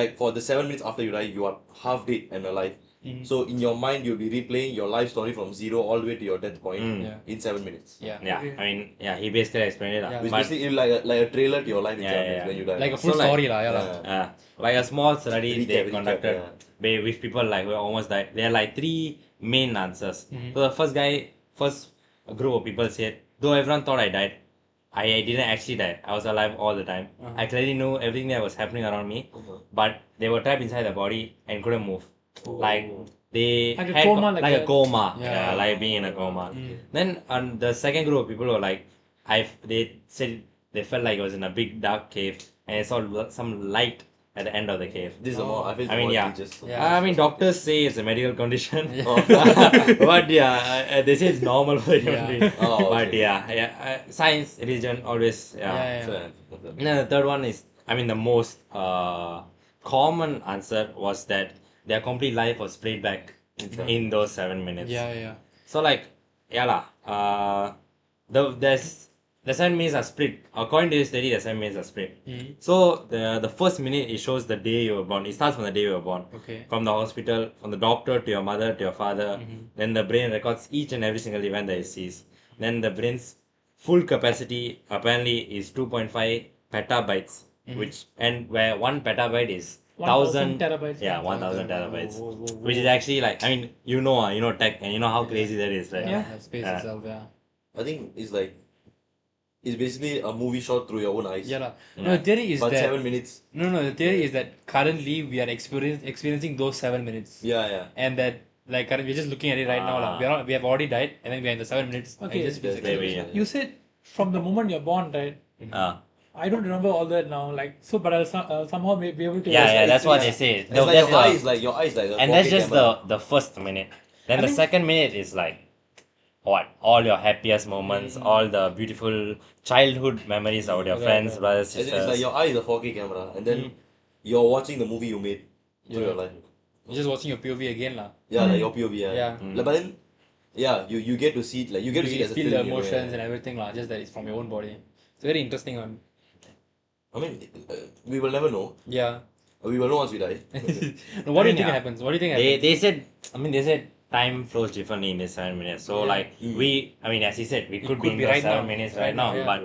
like for the 7 minutes after you die, you are half dead and alive. Mhm. So in your mind, you'll be replaying your life story from zero all the way to your death point Yeah. in 7 minutes. Yeah. Yeah, Okay. I mean, yeah, he basically explained it. Yeah. Which But, basically like a trailer to your life in Yeah, 7 yeah, minutes yeah. when you die. Like a full So, like- story, lah. Yeah. lah. Yeah. like a small study they Recap, conducted yeah. with people like who almost died. There are like 3 main answers. Mhm. So the first group of people said, though everyone thought I died, I didn't actually die. I was alive all the time. Uh-huh. I clearly knew everything that was happening around me, but they were trapped inside the body and couldn't move. Like they Like a had coma, like like a that. coma, Yeah. yeah, like being in a coma. Mm. Then the second group of people were like, they said they felt like it was in a big dark cave and they saw some light at the end of the cave. This is a more, I feel I mean, more yeah. religious. Yeah. I mean, doctors say it's a medical condition, Yeah. but yeah, they say it's normal for human Yeah. being. Oh, But okay. yeah, science, religion, always, yeah. Yeah. Fair enough. And then the third one is, I mean, the most common answer was that their complete life was played back in those 7 minutes. Yeah. So like, yeah lah, the 7 minutes are split. According to this study, the 7 minutes are split. Mhm. So the first minute it shows the day you were born. It starts from the day you were born. Okay. From the hospital, from the doctor to your mother to your father. Then the brain records each and every single event that it sees. Then the brain's full capacity apparently is 2.5 petabytes, which and where 1 petabyte is 1,000 1,000 terabytes. yeah, Yeah. 1,000 terabytes, Whoa, whoa, whoa, which is whoa. actually like you know tech and you know how crazy that is, right? Yeah. That space Yeah. itself, yeah. I think it's basically a movie shot through your own eyes. Yeah, lah. No, Yeah. the theory is But that 7 minutes. no, the theory is that currently we are experiencing those 7 minutes, Yeah. and that like we're just looking at it right now, lah. We have already died, and then we are in the 7 minutes. And Okay. it just feels That's like maybe, the- You said from the moment you're born, right? Ah. I don't remember all that now. Like so, but I'll somehow may be able to. Yeah, that's what yeah. they say. It's No, like that's your the- eyes, like your eyes, like a and that's 4K just camera. the first minute. Then I the think- second minute is like what? All your happiest moments, all the beautiful childhood memories about your Right, friends, right. brothers, As in, it's sisters. like your eye is a 4K camera, and then you're watching the movie you made through your life. You're just watching your POV again, lah. Yeah, like your POV. Yeah. Like, but then, yeah, you get to see it, like you get to see it as a feel film. the you know, emotions yeah. and everything, lah. Just that it's from your own body. It's a very interesting one. I mean, we will never know. Yeah. We will know once we die. No, what do you mean, think yeah. happens? What do you think They happens? they said time flows differently in this 7 minutes. So Yeah. like as he said, we could be could in be those right 7 minutes now. right now, Yeah. but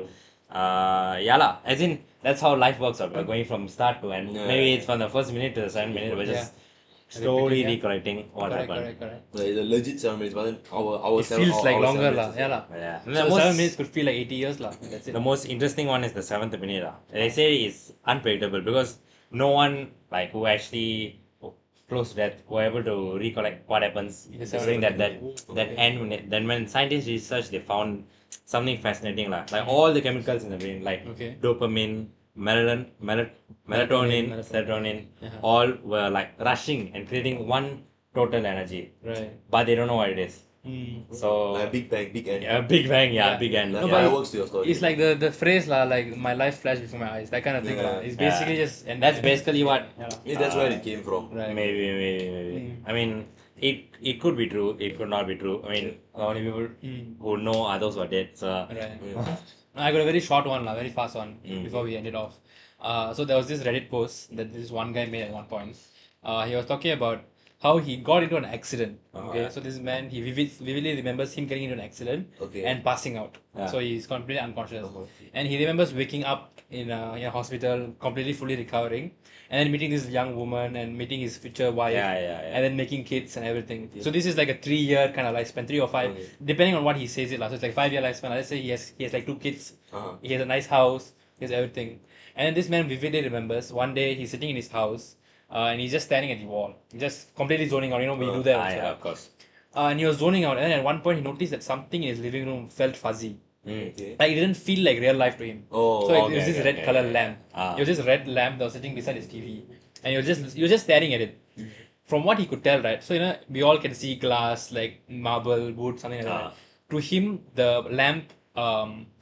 yeah lah. As in that's how life works out. We're going from start to end. Yeah. Maybe it's from the first minute to the 7 minute. We're just Yeah. slowly Repeating, yeah. recollecting what Correct, happened. correct. Like the legit 7 minutes, but then our It feels like longer, lah. Yeah, lah. Yeah. So the 7 minutes could feel like 80 years, lah. That's it. The most interesting one is the 7th minute. They say it's unpredictable because no one like who actually close to death were able to recollect what happens In the during 7th that end minute. Then when scientists research, they found something fascinating, like all the chemicals in the brain, like Okay. dopamine, melatonin, serotonin, Uh-huh. all were like rushing and creating one total energy, Right. but they don't know what it is. So Like a big bang, big end. yeah, big bang, Yeah. big end. Like No, but fireworks to your story. It's like the phrase, lah, like my life flashed before my eyes. That kind of thing, Yeah. lah. It's basically just. And that's basically what. Yeah. Yeah, that's where it came from. Right. Maybe. I mean, it could be true. It could not be true. I mean, the only people who know are those who are dead. So Right. Yeah. I got a very short one, very fast one, before we end it off. So there was this Reddit post that this one guy made at one point. He was talking about how he got into an accident. Okay, so this man, he vividly remembers him getting into an accident Okay. and passing out. Yeah. So he's completely unconscious, and he remembers waking up in a hospital, completely fully recovering, and then meeting this young woman and meeting his future wife, Yeah. and then making kids and everything. So this is like a 3 year kind of lifespan, 3 or 5, Okay. depending on what he says it. So it's like 5 year lifespan. Let's say he has like 2 kids, Uh-huh. he has a nice house, he has everything. And then this man vividly remembers one day he's sitting in his house and he's just staring at the wall, just completely zoning out. You know, we do that also. yeah, of course. And he was zoning out, and then at one point he noticed that something in his living room felt fuzzy. Okay. Like it didn't feel like real life to him. Oh, So it okay, was this okay, red okay, color okay. lamp. Ah. It was this red lamp that was sitting beside his TV, and he was just staring at it. From what he could tell, right? So we all can see glass, like marble, wood, something like that. To him, the lamp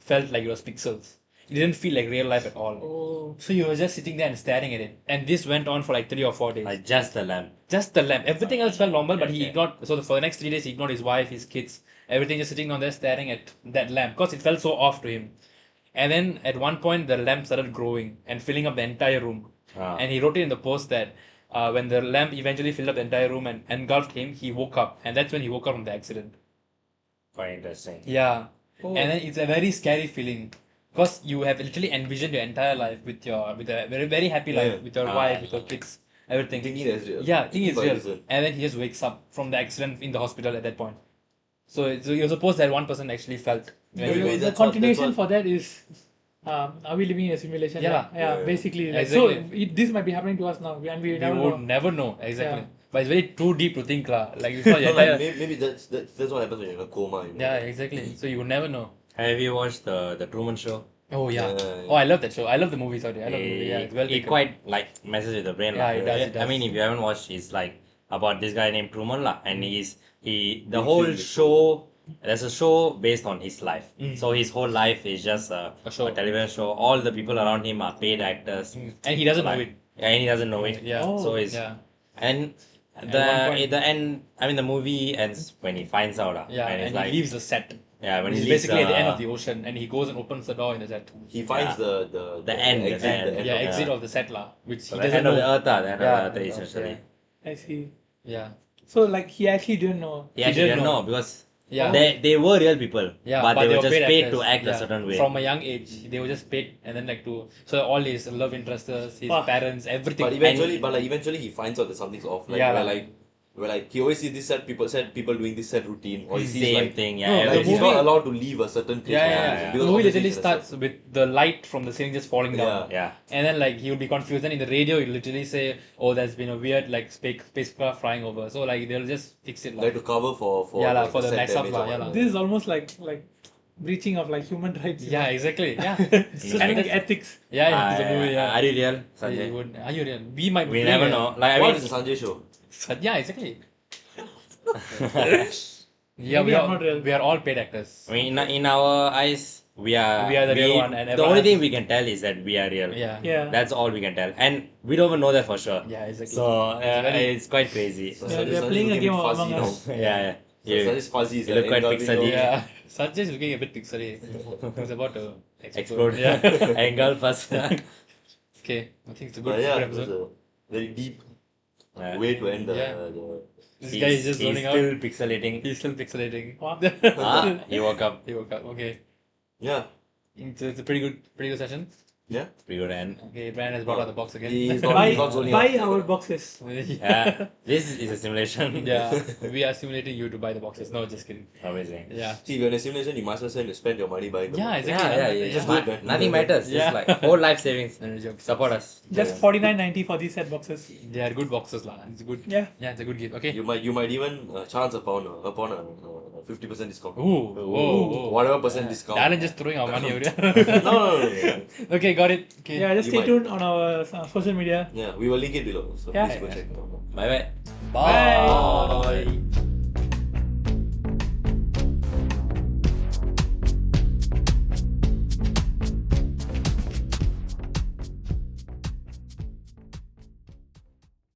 felt like it was pixels. It didn't feel like real life at all. Oh. So he was just sitting there and staring at it, and this went on for like 3 or 4 days. Like just the lamp. Just the lamp. Everything else felt normal, but he Okay. ignored. So for the next 3 days, he ignored his wife, his kids, everything, just sitting down there staring at that lamp because it felt so off to him. And then at one point, the lamp started growing and filling up the entire room. Ah. And he wrote it in the post that when the lamp eventually filled up the entire room and engulfed him, he woke up, and that's when he woke up from the accident. Quite interesting. Yeah. Oh. And then it's a very scary feeling because you have literally envisioned your entire life with a very very happy life Yeah. with your wife, with your kids, everything. Thinking that's real. Yeah, think it's By real. reason. And then he just wakes up from the accident in the hospital at that point. So you're supposed that one person actually felt. When Wait, he wait, was- The that's what- continuation that's for that is, are we living in a simulation? Yeah. Yeah, Yeah. basically. Like, Exactly. So this might be happening to us now, and we we never would know. never know exactly. Yeah. But it's very too deep to think, lah. Like it's not your No, like, entire. maybe that's what happens when you're in a coma. You know? Yeah, exactly. So you would never know. Have you watched the Truman Show? Oh yeah. Yeah. Oh, I love that show. I love the movie. Sorry, I love the movie. Yeah, it's well it taken. quite like messes with the brain. Yeah, lah. it does, it I does. mean, if you haven't watched, it's like about this guy named Truman lah, and the Big whole film. show. There's a show based on his life. So his whole life is just a show. television show. All the people around him are paid actors. And he doesn't know Like, it. yeah, and he doesn't know it. Yeah. Oh. So it's Yeah. and one the point- the end. I mean, the movie ends when he finds out. Yeah, and and it's he like leaves the set. yeah, when Which he is leaves basically at the end of the ocean, and he goes and opens the door in the set. He finds Yeah. the end, exit, the end. the end Yeah, of- exit of the set, lah, which so he the doesn't end of the know. earth, the end Yeah, of the earth yeah. essentially. I see. Yeah. So like he actually didn't know. He actually didn't didn't know. know because Yeah. They were real people, Yeah, but they were just paid actors. to act a Yeah. certain way. From a young age. They were just paid and then like to so all his love interests, his Wow. parents, everything. But eventually he finds out that something's off. Like Yeah, where lah. like he always sees this set people doing this set routine, or he sees Same like thing, No, yeah. the like he's movie- not allowed to leave a certain place. Yeah, or yeah, something yeah. because The movie obviously literally it's a set. starts with the light from the ceiling just falling down. Yeah. Yeah. And then like he will be confused. Then in the radio he'll literally say, "Oh, there's been a weird like spacecraft flying over." So like they'll just fix it. Like to cover for Yeah, lah, like, for the set next up damage lah, or yeah, lah. whatever. This is almost like breaching of like human rights. Yeah, exactly. Yeah. It's just And like that's- ethics. yeah, it's a movie. Yeah. Are you real, You Sanjay? would- Are you real? We might. We be never real. know. Like I What mean, is the Sanjay show? Yeah, exactly. Maybe Yeah, I'm not real. we are all paid actors. I mean, in our eyes, we are the real one and the everyone only else thing is- we can tell is that we are real. Yeah. Yeah. That's all we can tell, and we don't even know that for sure. Yeah, exactly. So very- it's quite crazy. So Yeah, Sanjay- they're Sanjay's playing a looking game bit of fuzzy Among now. Us. Yeah. So Sanjay's fuzzy. You look quite pixely. Yeah. Sanjay is looking a bit pixely. He's about to Explode. Yeah. Engulf us. Okay, I think it's a But good, yeah, good it was episode. a very deep Yeah. way to end the. Yeah. the This guy is just he's zoning out. still pixelating. He's still pixelating. Wow. He woke up. He woke up. Okay, yeah. it's a pretty good session. Yeah. Pretty good end. Okay, Brian has brought out the box again. He's buy not zoning buy out. our boxes. Yeah. This is a simulation. Yeah, we are simulating you to buy the boxes. No, just kidding. Amazing. Yeah. See, if you're in a simulation, you must as well spend your money buying the Yeah, box. exactly. Yeah. Just do it, man. Nothing matters. Yeah. Just like whole life savings. No jokes. Support us. Just $49.90 for these set boxes. They are good boxes, lah. It's good. Yeah. Yeah, it's a good gift. Okay. You might even chance upon a 50% discount. Ooh, whoa. Whatever percent discount. Darren just throwing our money over no, there. no. Okay, got it. Okay. Yeah, just You stay might. tuned on our social media. Yeah, we will link it below. So Yeah. please go check it out. Bye bye. Bye.